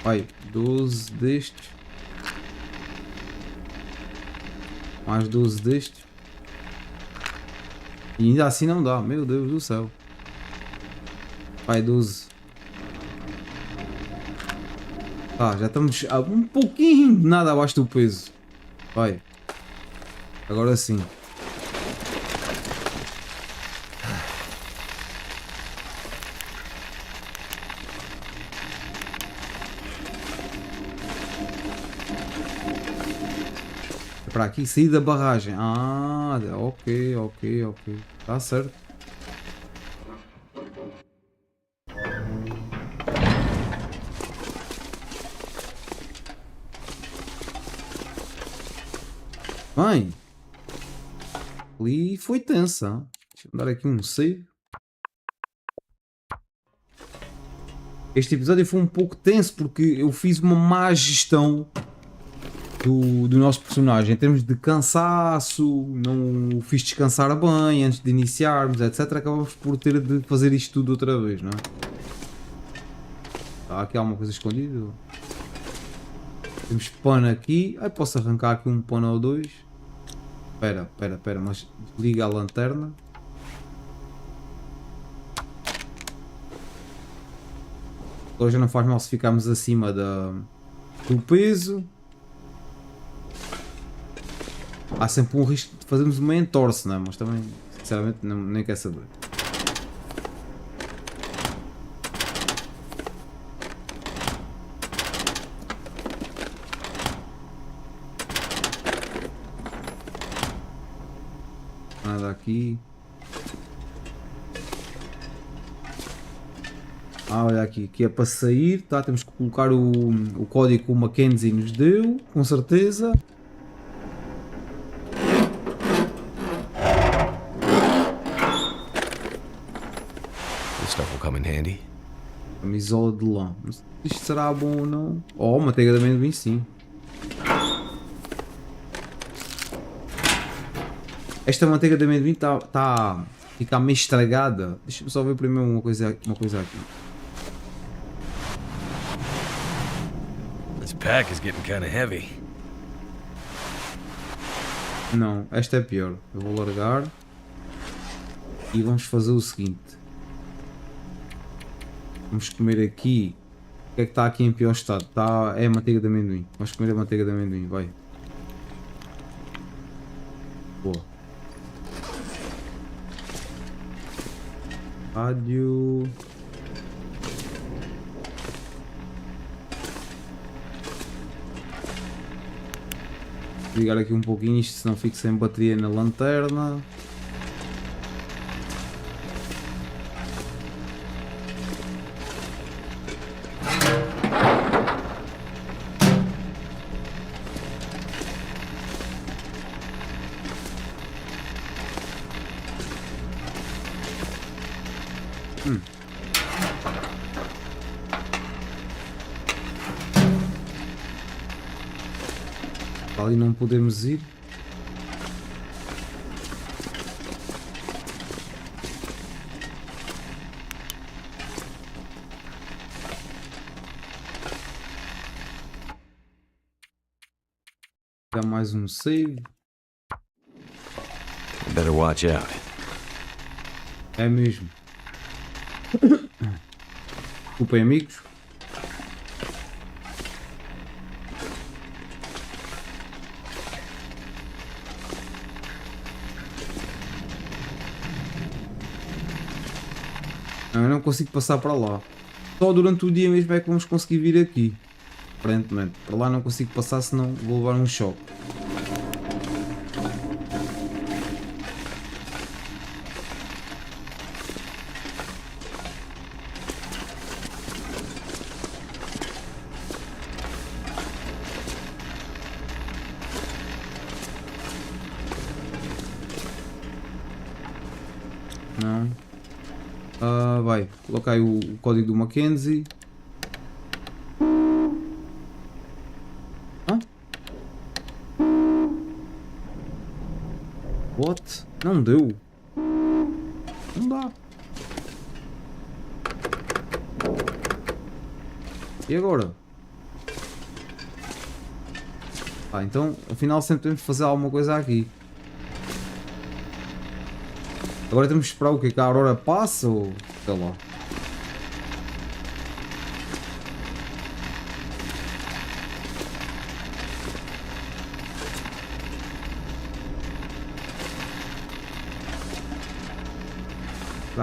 Vai, 12 destes. Mais 12 destes. E ainda assim não dá, meu Deus do céu. Vai, 12. Já estamos a um pouquinho de nada abaixo do peso. Vai. Agora sim. Para aqui, sair da barragem. Ok. Está certo. Bem. Ali foi tensa. Deixa eu dar aqui um save. Este episódio foi um pouco tenso porque eu fiz uma má gestão do nosso personagem em termos de cansaço, não o fiz descansar bem antes de iniciarmos, etc. Acabamos por ter de fazer isto tudo outra vez, não é? Há aqui alguma coisa escondida? Temos pano aqui. Ai, posso arrancar aqui um pano ou dois. Espera, mas liga a lanterna. Agora já não faz mal se ficarmos acima do peso. Há sempre um risco de fazermos uma entorse, não é? Mas também, sinceramente, nem quer saber. Nada aqui. Olha aqui, que é para sair, tá? Temos que colocar o código que o Mackenzie nos deu, com certeza. This stuff will come in handy. Camisola de lã. Não sei se isto será bom ou não. Oh, manteiga de amendoim, sim. Esta manteiga de amendoim fica meio estragada. Deixa-me só ver primeiro uma coisa aqui. This pack is getting kind of heavy. Não, esta é pior. Eu vou largar. E vamos fazer o seguinte. Vamos comer aqui. O que é que está aqui em pior estado? É a manteiga de amendoim. Vamos comer a manteiga de amendoim, vai. Boa. Rádio. Ligar aqui um pouquinho isto, senão fico sem bateria na lanterna. Ali não podemos ir. Dá mais um save. Better watch out. É mesmo. Desculpem, amigos. Não, eu não consigo passar para lá. Só durante o dia mesmo é que vamos conseguir vir aqui. Aparentemente. Para lá não consigo passar, senão vou levar um choque. Não. Vai, coloca aí o código do Mackenzie. Hã? What? Não deu. Não dá. E agora? Então afinal sempre temos de fazer alguma coisa aqui. Agora temos de esperar o quê? Que a Aurora passa ou sei lá.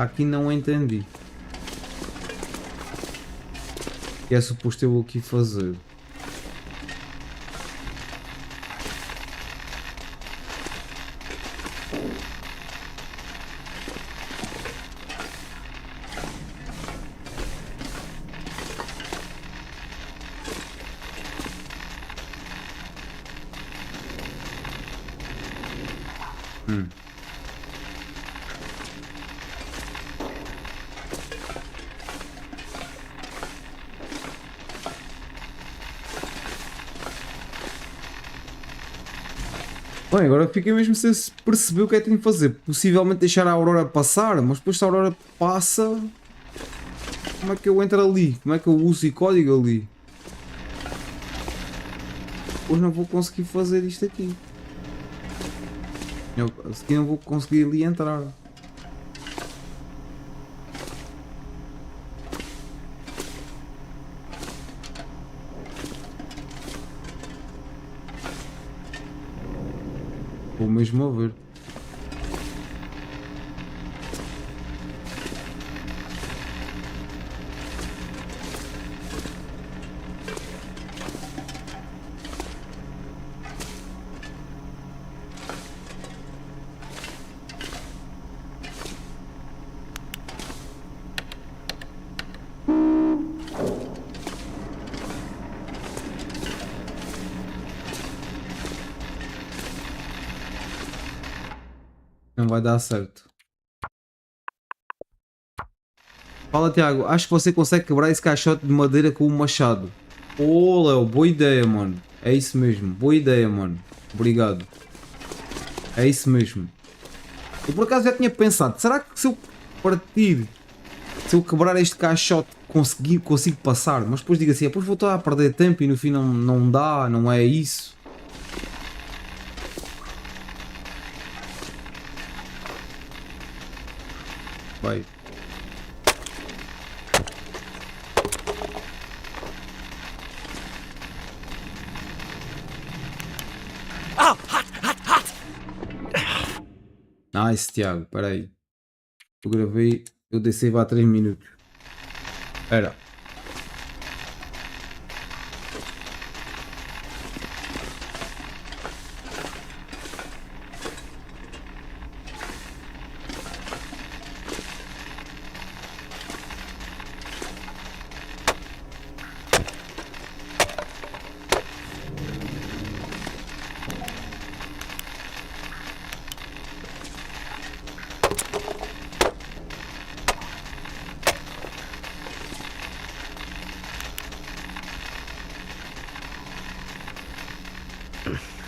Aqui não entendi. O que é suposto eu aqui fazer? Bem, agora fiquei mesmo sem perceber o que é que tenho de fazer. Possivelmente deixar a Aurora passar, mas depois se a Aurora passa... Como é que eu entro ali? Como é que eu uso o código ali? Hoje não vou conseguir fazer isto aqui. Eu, a seguir não vou conseguir ali entrar. Vou mesmo a ver. Não vai dar certo. Fala, Tiago. Acho que você consegue quebrar esse caixote de madeira com um machado. Oh, Léo, boa ideia, mano. É isso mesmo. Boa ideia, mano. Obrigado. É isso mesmo. Eu por acaso já tinha pensado. Será que se eu partir, se eu quebrar este caixote, consigo passar? Mas depois digo assim, depois vou estar a perder tempo e no fim não dá, não é isso. Vai. Oh, hot, hot, hot! Nice, Tiago. Espera aí. Eu gravei. Eu dei save há 3 minutos. Espera.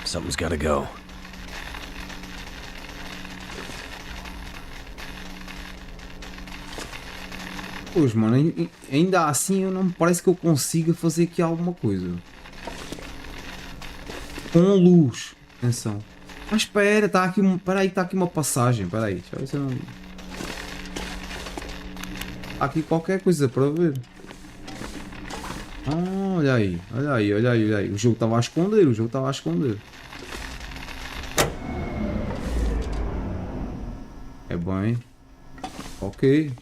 Something's gotta go. Pois, mano, ainda assim eu não me parece que eu consiga fazer aqui alguma coisa. Com luz. Atenção. Mas espera, está aqui, espera aí, está aqui uma passagem. Espera aí, deixa eu ver se eu não... Há aqui qualquer coisa para ver. Ah, olha aí, olha aí, olha aí, olha aí. O jogo estava a esconder, o jogo estava a esconder. É bem. Ok.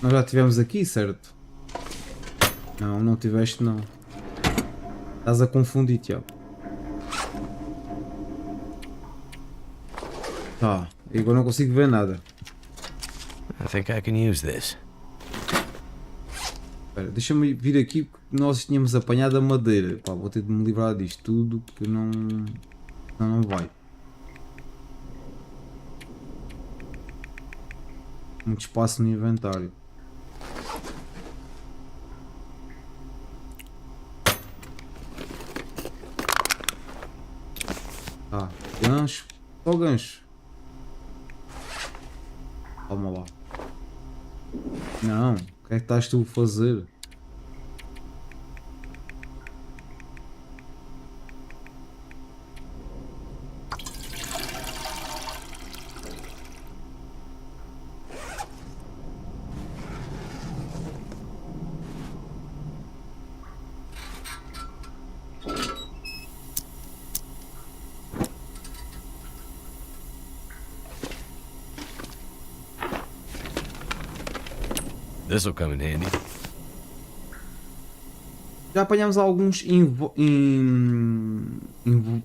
Nós já estivemos aqui, certo? Não, não tiveste não. Estás a confundir, Tiago. Tá, e agora não consigo ver nada. I think I can use this. Espera, deixa-me vir aqui porque nós tínhamos apanhado a madeira. Pá, vou ter de me livrar disto tudo porque não vai. Muito espaço no inventário. Tá, gancho. Só gancho. Calma lá. Não, o que é que estás tu a fazer? This'll come in handy. Já apanhamos alguns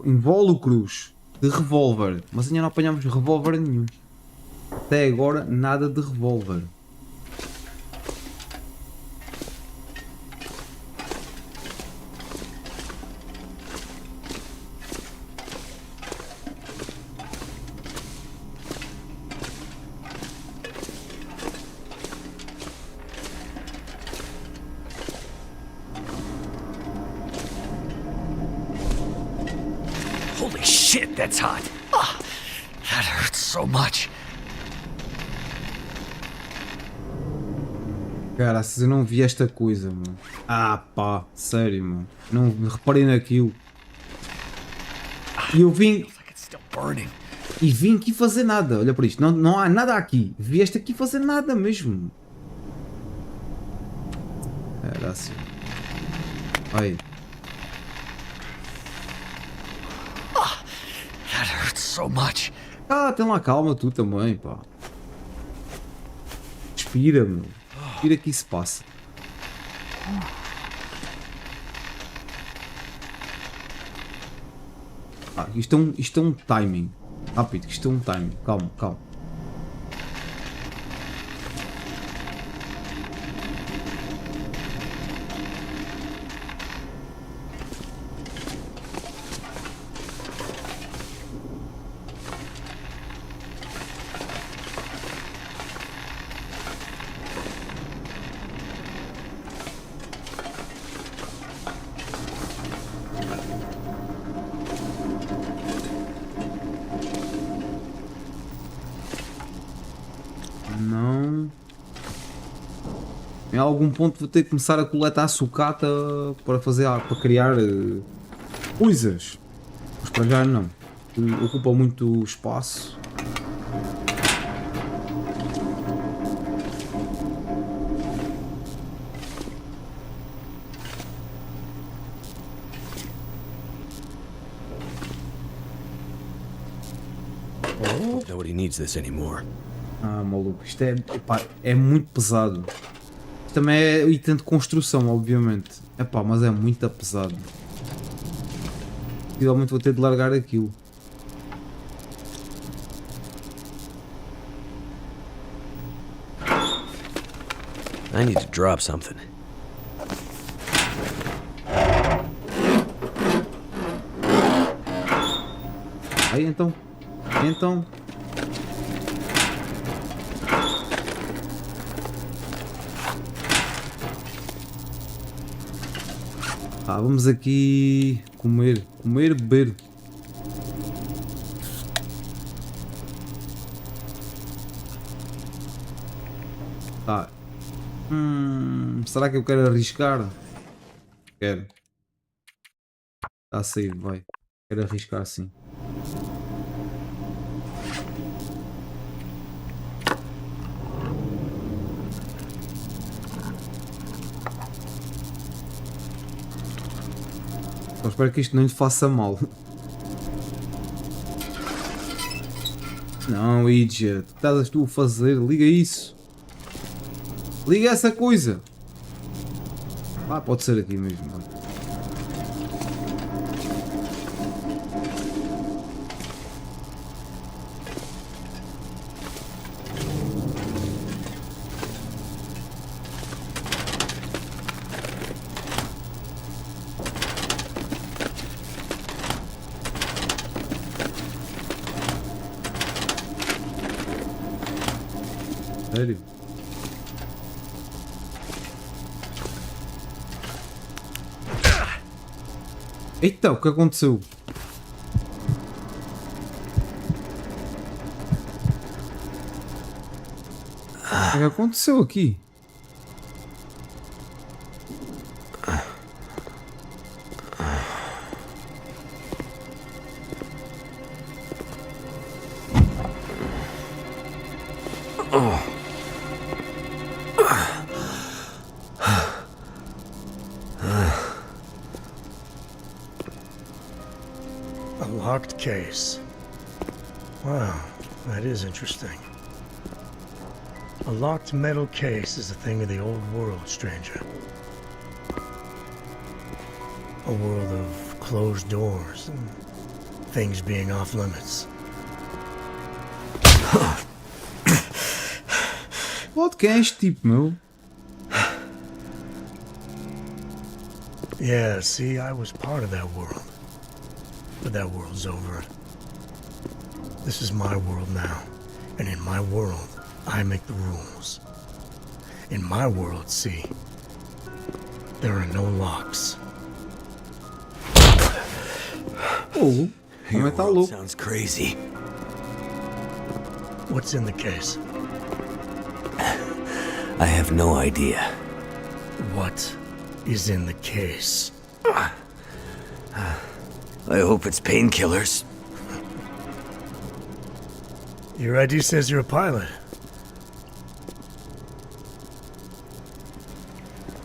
invólucros de revólver, mas ainda não apanhamos revólver nenhum. Até agora nada de revólver. Holy shit, that's hot. Ah, that hurts so much. Cara, se eu não vi esta coisa, mano. Ah pá, sério, mano. Não reparei naquilo. E eu vim. Like it's still burning. E vim aqui fazer nada. Olha para isto, não há nada aqui. Vieste aqui fazer nada mesmo. Era assim. Aí. That hurts so much. Ah, tem lá calma tu também, pá. Respira, meu. Respira que isso passa. Ah, isto é um timing. Rápido, isto é um timing. Calma, calma. Não. Em algum ponto vou ter que começar a coletar sucata para fazer para criar coisas. Mas para já não. Ocupa muito espaço. Nobody needs this anymore. Ah, maluco, isto é, epá, é muito pesado. Isto também é item de construção, obviamente. Epá, mas é muito pesado. Finalmente vou ter de largar aquilo. I need to drop something. Aí então. Então. Vamos aqui comer, beber. Tá. Será que eu quero arriscar? Quero. Tá a sair, vai. Quero arriscar sim. Só espero que isto não lhe faça mal. Não, idiot. O que estás tu a fazer? Liga isso. Liga essa coisa. Ah, pode ser aqui mesmo. Sério? Eita, o que aconteceu? O que aconteceu aqui? A locked case. Wow, that is interesting. A locked metal case is a thing of the old world, stranger. A world of closed doors and things being off limits. Pode, quem é este tipo, meu? Yeah, see, I was part of that world. But that world's over. This is my world now. And in my world, I make the rules. In my world, see, there are no locks. Oh, Your Também tá world louco. sounds crazy. What's in the case? I have no idea. What is in the case? I hope it's painkillers. Your ID says you're a pilot.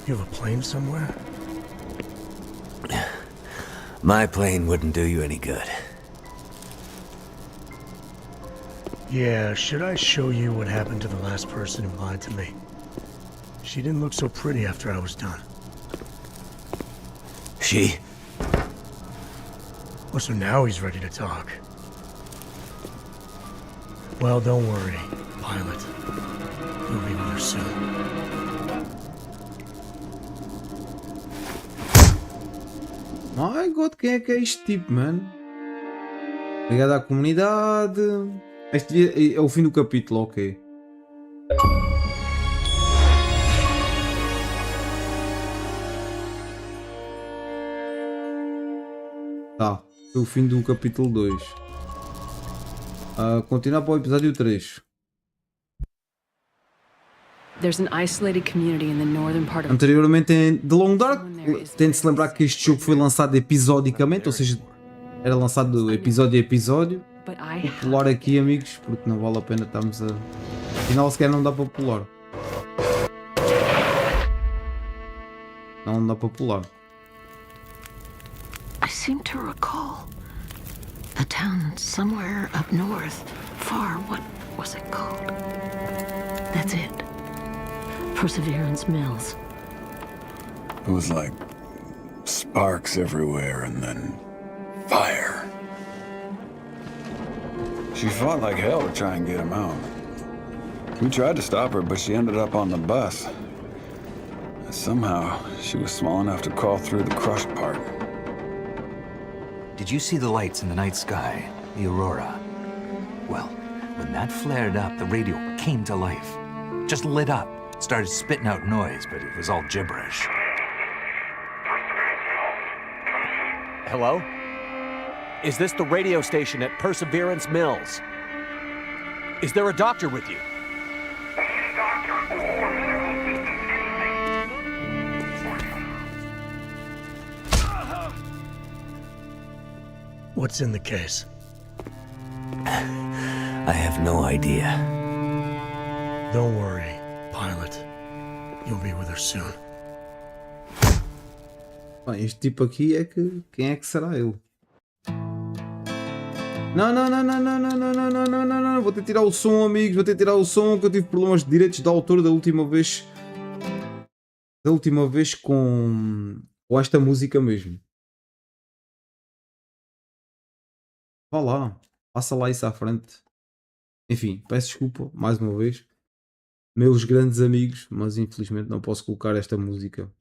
You have a plane somewhere? My plane wouldn't do you any good. Yeah, should I show you what happened to the last person who lied to me? She didn't look so pretty after I was done. She? Oh, so now he's ready to talk. Well, don't worry, pilot. You'll be with her soon. My God, quem é que é este tipo, mano? Ligado à comunidade. Este é o fim do capítulo, ok. Tá, foi o fim do capítulo 2. Continuar para o episódio 3. There's an isolated community in the northern part of Anteriormente em The Long Dark, tem-se lembrar que este jogo foi lançado episodicamente, ou seja, era lançado episódio a episódio. but I Vou have pular aqui, amigos, porque não vale a pena estarmos a... Afinal, sequer não dá para pular. Não dá para pular. I seem to recall a town somewhere up north, far. What was it called? That's it. Perseverance Mills. It was like sparks everywhere and then fire. She fought like hell to try and get him out. We tried to stop her, but she ended up on the bus. Somehow, she was small enough to crawl through the crushed part. Did you see the lights in the night sky? The aurora? Well, when that flared up, the radio came to life. Just lit up. Started spitting out noise, but it was all gibberish. Hello? Is this the radio station at Perseverance Mills? Is there a doctor with you? What's in the case? I have no idea. Don't worry, pilot. You'll be with her soon. Bem, este tipo aqui é que... Quem é que será ele? Não, não, não, não, não, não, não, não, não, não, não, não. Vou ter que tirar o som, amigos. Vou ter que tirar o som, que eu tive problemas de direitos de autor da última vez. Da última vez com esta música mesmo. Vá lá. Passa lá isso à frente. Enfim, peço desculpa mais uma vez. Meus grandes amigos, mas infelizmente não posso colocar esta música.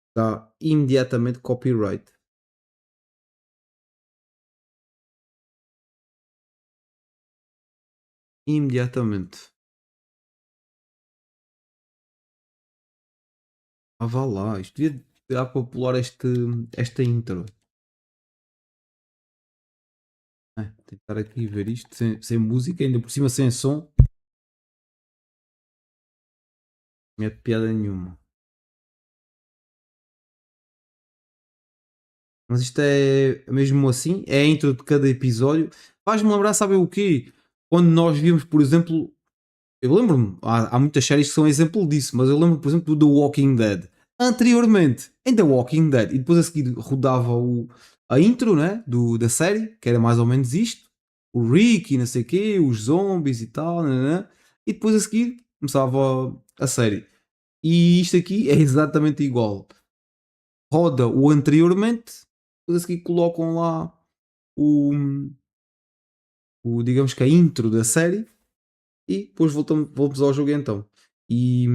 Está imediatamente copyright. Imediatamente. Ah, vá lá. Isto devia dar para pular esta intro. Tentar aqui ver isto sem música, ainda por cima sem som. Não é de piada nenhuma. Mas isto é mesmo assim, é a intro de cada episódio. Faz-me lembrar, sabe o quê? Quando nós víamos, por exemplo, eu lembro-me, há muitas séries que são exemplo disso, mas eu lembro, por exemplo, do The Walking Dead. Anteriormente, em The Walking Dead, e depois a seguir rodava a intro, né, da série, que era mais ou menos isto. O Rick e não sei o quê, os zombies e tal, né, e depois a seguir começava a série. E isto aqui é exatamente igual. Roda o anteriormente, depois a seguir colocam lá digamos que a intro da série e depois voltamos ao jogo então. E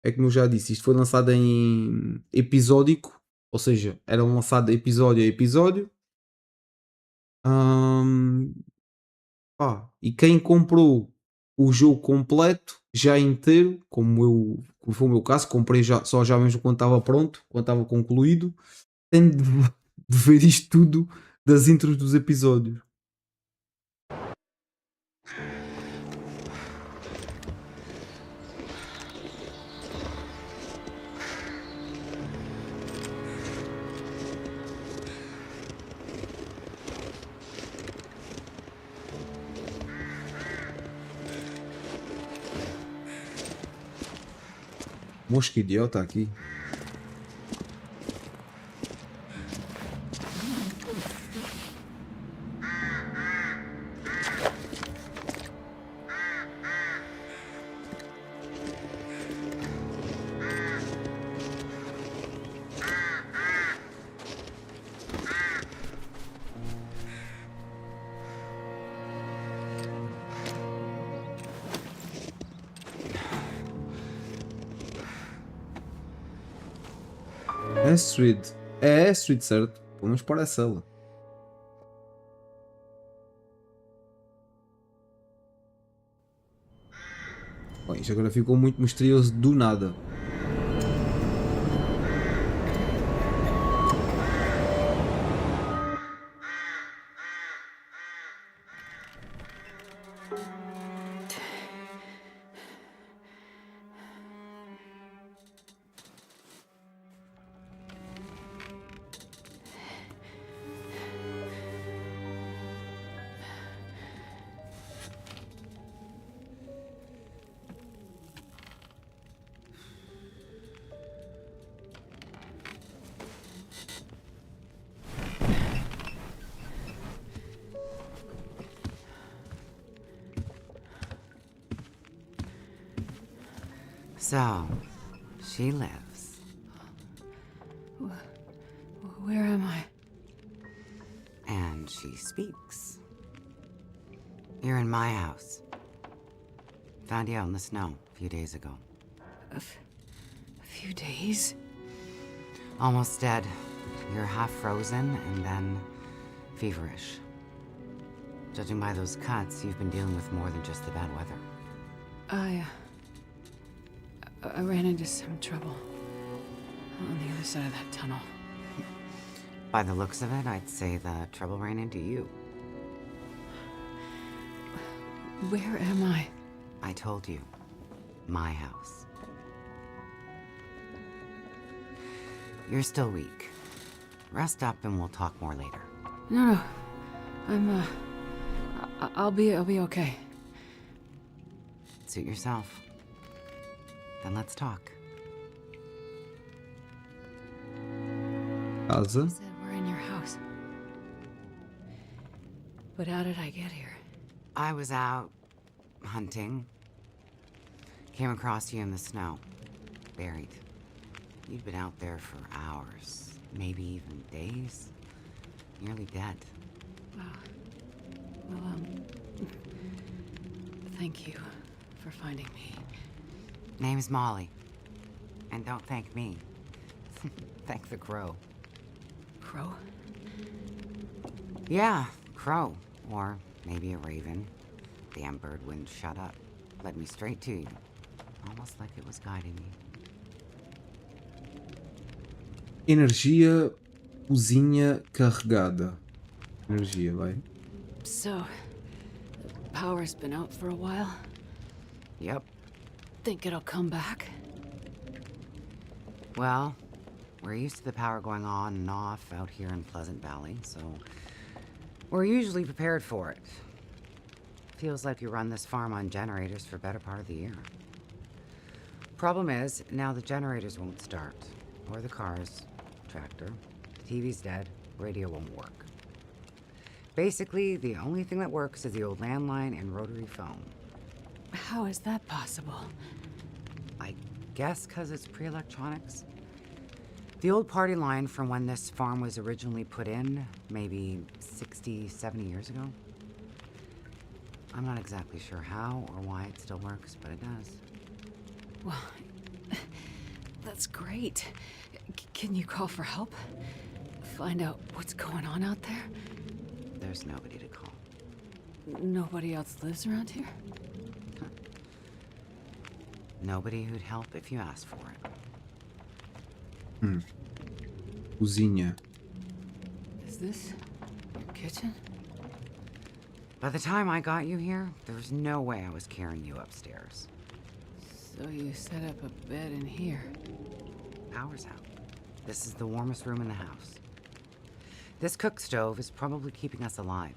é como eu já disse, isto foi lançado em episódico, ou seja, era lançado episódio a episódio. E quem comprou o jogo completo, já inteiro, como foi o meu caso, comprei já mesmo quando estava pronto, quando estava concluído, tem de ver isto tudo das intros dos episódios. Mosca idiota aqui. É Astrid. É Astrid, certo? Vamos para essa sala. Bom, isto agora ficou muito misterioso do nada. So, she lives. Where am I? And she speaks. You're in my house. Found you out in the snow a few days ago. A few days? Almost dead. You're half frozen and then feverish. Judging by those cuts, you've been dealing with more than just the bad weather. I ran into some trouble on the other side of that tunnel. By the looks of it, I'd say the trouble ran into you. Where am I? I told you. My house. You're still weak. Rest up and we'll talk more later. No. I'm, I'll be okay. Suit yourself. Then let's talk. Casa. You said we're in your house. But how did I get here? I was out hunting. Came across you in the snow. Buried. You'd been out there for hours, maybe even days. Nearly dead. Wow. Well, thank you for finding me. Name's Molly. And don't thank me. Thank the crow. Crow? Yeah, crow. Or maybe a raven. Damn bird wouldn't shut up. Led me straight to you. Almost like it was guiding me. Energia, cozinha carregada. Energia, vai. So, the power's been out for a while. Yep. Think it'll come back? Well, we're used to the power going on and off out here in Pleasant Valley, so we're usually prepared for it. Feels like we run this farm on generators for better part of the year. Problem is, now the generators won't start. Or the cars, tractor. The TV's dead, radio won't work. Basically, the only thing that works is the old landline and rotary phone. How is that possible? I guess because it's pre-electronics. The old party line from when this farm was originally put in, maybe 60, 70 years ago. I'm not exactly sure how or why it still works, but it does. Well, that's great. Can you call for help? Find out what's going on out there? There's nobody to call. Nobody else lives around here? Nobody who'd help if you asked for it. Cozinha. Is this kitchen? By the time I got you here, there was no way I was carrying you upstairs. So you set up a bed in here. Power's out. This is the warmest room in the house. This cook stove is probably keeping us alive.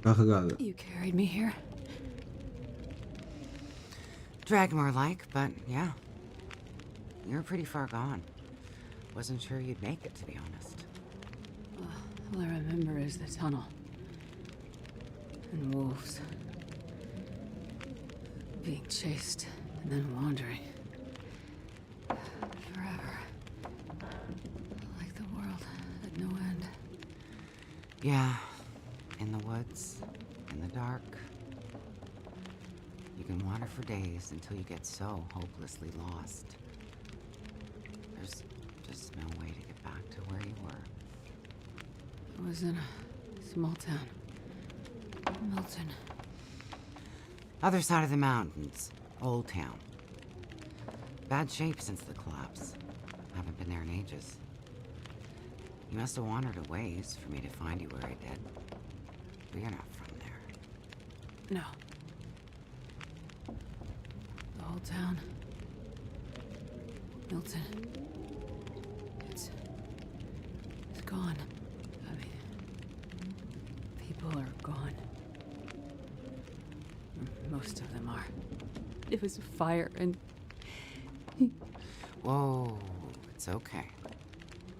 Carregada. You carried me here? Drag more like, but yeah. You're pretty far gone. Wasn't sure you'd make it, to be honest. All I remember is the tunnel. And wolves. Being chased and then wandering. Forever. Like the world at no end. Yeah. In the woods, in the dark. You can wander for days until you get so hopelessly lost. There's just no way to get back to where you were. I was in a small town. Milton. Other side of the mountains. Old town. Bad shape since the collapse. Haven't been there in ages. You must have wandered a ways for me to find you where I did. But you're not from there. No. The whole town. Milton. It's gone. I mean, people are gone. Most of them are. It was a fire and... Whoa, it's okay.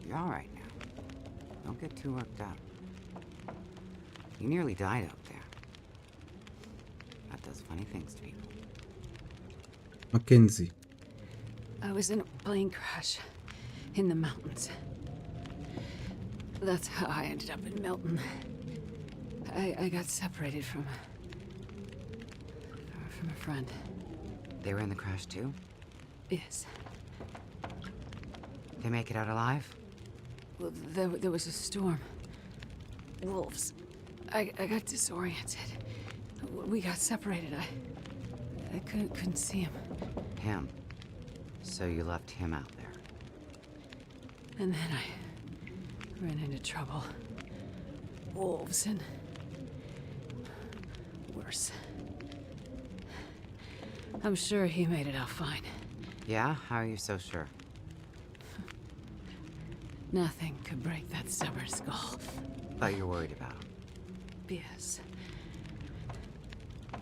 You're all right now. Don't get too worked up. You nearly died out there. That does funny things to people. Mackenzie. I was in a plane crash in the mountains. That's how I ended up in Milton. I got separated from a friend. They were in the crash too? Yes. They make it out alive? Well, there was a storm. Wolves. I got disoriented. We got separated. I couldn't see him. Him? So you left him out there? And then I ran into trouble. Wolves and... worse. I'm sure he made it out fine. Yeah? How are you so sure? Nothing could break that stubborn skull. But you're worried about him. Yes.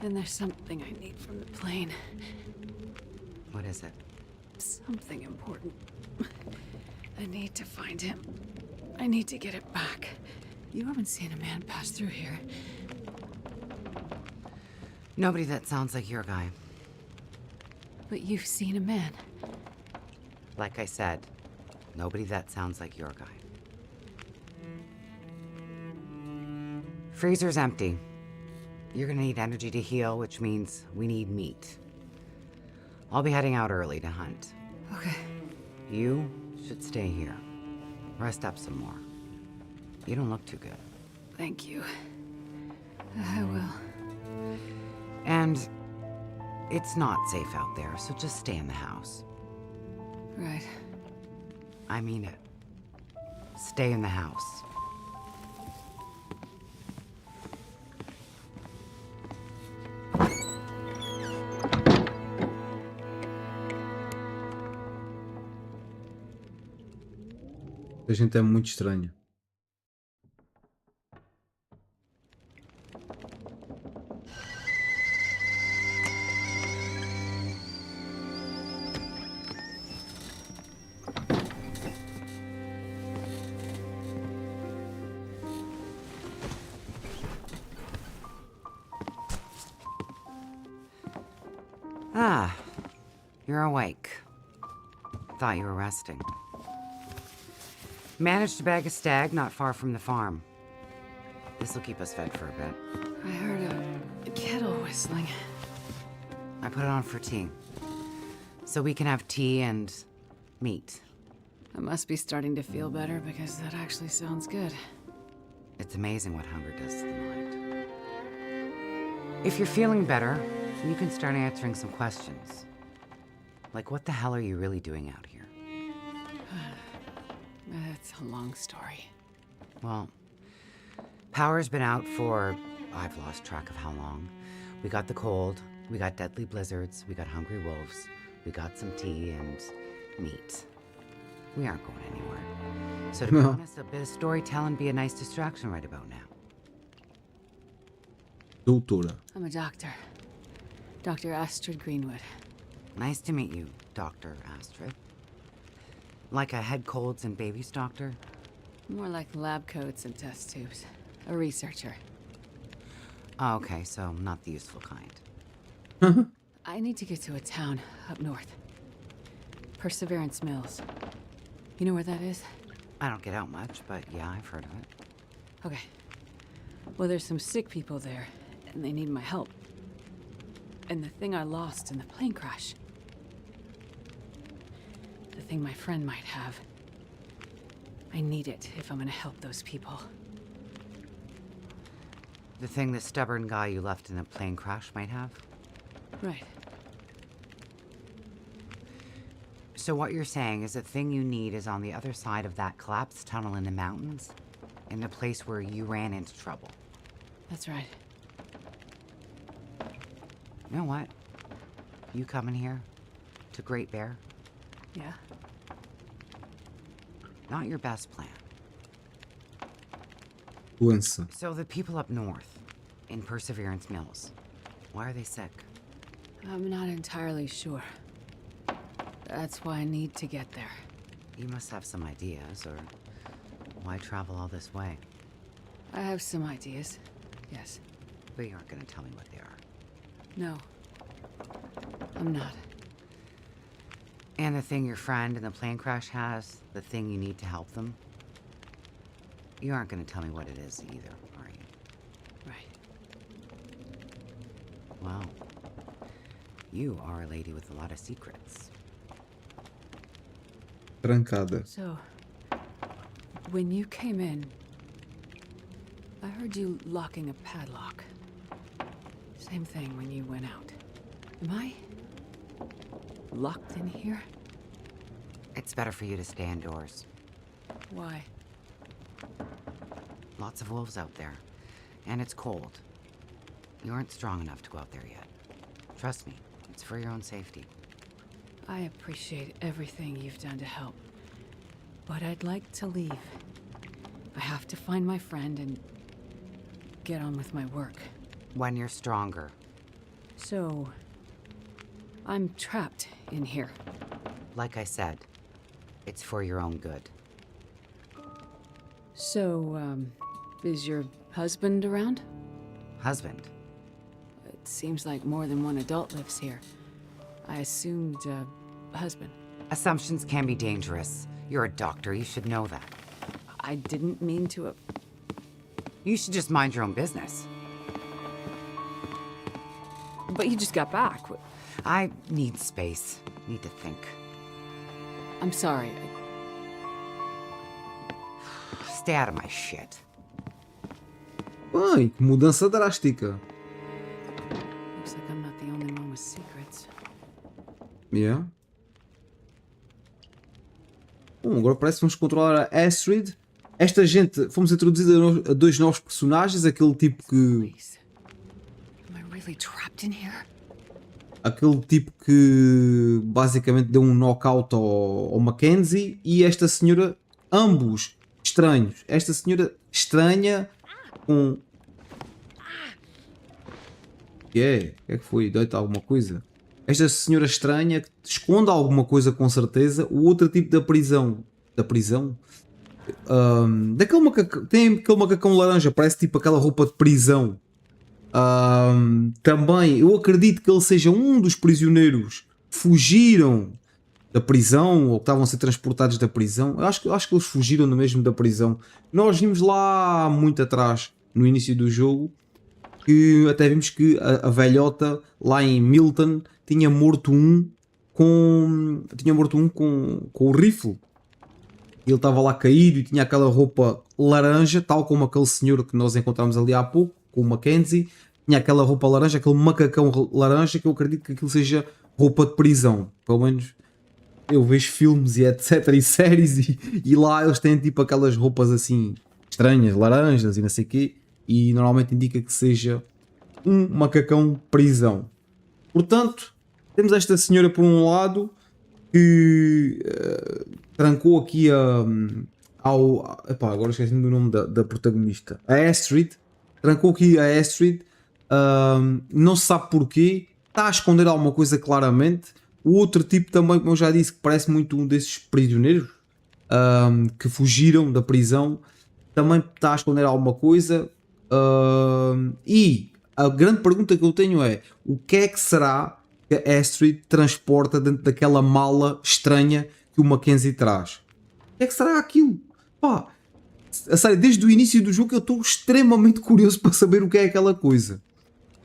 Then there's something I need from the plane. What is it? Something important. I need to find him. I need to get it back. You haven't seen a man pass through here. Nobody that sounds like your guy. But you've seen a man. Like I said, nobody that sounds like your guy. Freezer's empty. You're gonna need energy to heal, which means we need meat. I'll be heading out early to hunt. Okay. You should stay here. Rest up some more. You don't look too good. Thank you. I will. And it's not safe out there, so just stay in the house. Right. I mean it. Stay in the house. A gente é muito estranha. Ah, you're awake. Thought you were resting. Managed to bag a stag not far from the farm. This'll keep us fed for a bit. I heard a kettle whistling. I put it on for tea. So we can have tea and meat. I must be starting to feel better because that actually sounds good. It's amazing what hunger does to the mind. If you're feeling better, you can start answering some questions. Like, what the hell are you really doing out here? It's a long story. Well, power's been out for, I've lost track of how long. We got the cold, we got deadly blizzards, we got hungry wolves, we got some tea and meat. We aren't going anywhere. So to be honest, a bit of storytelling be a nice distraction right about now. Doutora. I'm a doctor. Dr. Astrid Greenwood. Nice to meet you, Dr. Astrid. Like a head colds and babies doctor? More like lab coats and test tubes. A researcher. Oh, okay, so not the useful kind. I need to get to a town up north. Perseverance Mills. You know where that is? I don't get out much, but yeah, I've heard of it. Okay. Well, there's some sick people there, and they need my help. And the thing I lost in the plane crash. The thing my friend might have. I need it if I'm gonna help those people. The thing the stubborn guy you left in the plane crash might have? Right. So what you're saying is the thing you need is on the other side of that collapsed tunnel in the mountains? In the place where you ran into trouble? That's right. You know what? You coming here? To Great Bear? Yeah? Not your best plan. Doença. So the people up north, in Perseverance Mills, why are they sick? I'm not entirely sure. That's why I need to get there. You must have some ideas, or why travel all this way? I have some ideas, yes. But you aren't gonna tell me what they are. No. I'm not. And the thing your friend in the plane crash has, the thing you need to help them? You aren't gonna tell me what it is either, are you? Right. Well, you are a lady with a lot of secrets. Trancada. So, when you came in, I heard you locking a padlock. Same thing when you went out. Am I locked in here? It's better for you to stay indoors. Why? Lots of wolves out there, and it's cold. You aren't strong enough to go out there yet. Trust me, it's for your own safety. I appreciate everything you've done to help, but I'd like to leave. I have to find my friend and get on with my work. When you're stronger. So, I'm trapped in here. Like I said, it's for your own good. So, is your husband around? Husband? It seems like more than one adult lives here. I assumed, husband. Assumptions can be dangerous. You're a doctor, you should know that. I didn't mean to. You should just mind your own business. But you just got back. I need space. Need to think. I'm sorry. Stay out of my shit. Ai, que mudança drástica. Looks like I'm not the only one with secrets. Yeah. Bom, agora parece que vamos controlar a Astrid. Esta gente, fomos introduzidos a dois novos personagens, aquele tipo que... Please. Am I really trapped in here? Aquele tipo que basicamente deu um knockout ao Mackenzie e esta senhora, ambos estranhos. Esta senhora estranha com... O que é que foi? Deu-te alguma coisa? Esta senhora estranha que esconde alguma coisa com certeza. O outro tipo da prisão. Da prisão? Daquele macacão, tem aquele macacão laranja, parece tipo aquela roupa de prisão. Também eu acredito que ele seja um dos prisioneiros que fugiram da prisão ou que estavam a ser transportados da prisão. Eu acho que eles fugiram mesmo da prisão. Nós vimos lá muito atrás, no início do jogo, que até vimos que a velhota lá em Milton tinha morto um com o rifle. Ele estava lá caído e tinha aquela roupa laranja, tal como aquele senhor que nós encontramos ali há pouco, com o Mackenzie. Tinha aquela roupa laranja, aquele macacão laranja, que eu acredito que aquilo seja roupa de prisão. Pelo menos eu vejo filmes e etc. e séries e lá eles têm tipo aquelas roupas assim estranhas, laranjas e não sei o quê, e normalmente indica que seja um macacão prisão. Portanto, temos esta senhora por um lado que trancou aqui agora esqueci-me do nome da protagonista, a Astrid, trancou aqui a Astrid, não se sabe porquê, está a esconder alguma coisa claramente. O outro tipo também, como eu já disse, que parece muito um desses prisioneiros que fugiram da prisão, também está a esconder alguma coisa. E a grande pergunta que eu tenho é: o que é que será que a Astrid transporta dentro daquela mala estranha que o Mackenzie traz? O que é que será aquilo? Pá, a sério, desde o início do jogo eu estou extremamente curioso para saber o que é aquela coisa.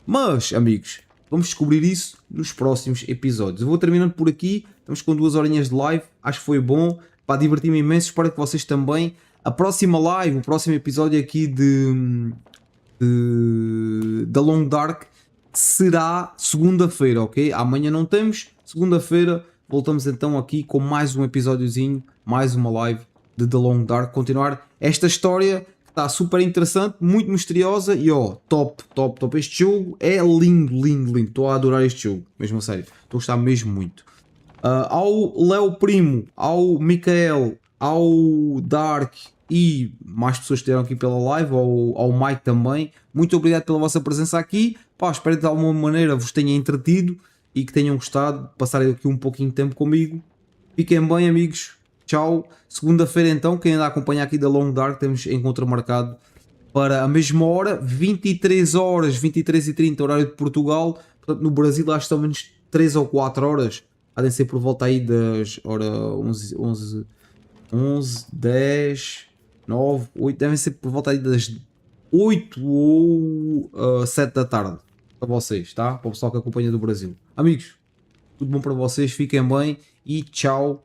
Mas, amigos, vamos descobrir isso nos próximos episódios. Eu vou terminando por aqui. Estamos com 2 horinhas de live. Acho que foi bom. Pá, diverti-me imenso. Espero que vocês também. A próxima live, o próximo episódio aqui da Long Dark será segunda-feira, ok? Amanhã não temos. Segunda-feira voltamos então aqui com mais um episódiozinho, mais uma live de The Long Dark. Continuar esta história que está super interessante, muito misteriosa e top. Este jogo é lindo. Estou a adorar este jogo, mesmo a sério. Estou a gostar mesmo muito. Ao Léo Primo, ao Michael, ao Dark e mais pessoas que estiveram aqui pela live, ao Mike também, muito obrigado pela vossa presença aqui. Pá, espero que de alguma maneira vos tenha entretido e que tenham gostado de passarem aqui um pouquinho de tempo comigo. Fiquem bem, amigos. Tchau. Segunda-feira então, quem ainda acompanha aqui da Long Dark, temos encontro marcado para a mesma hora, 23 horas, 23h30, horário de Portugal. Portanto, no Brasil acho que são menos 3 ou 4 horas. Há de ser por volta aí das 11, 10, 9, 8, devem ser por volta aí das 8 ou 7 da tarde para vocês, tá? Para o pessoal que acompanha do Brasil. Amigos, tudo bom para vocês, fiquem bem e tchau.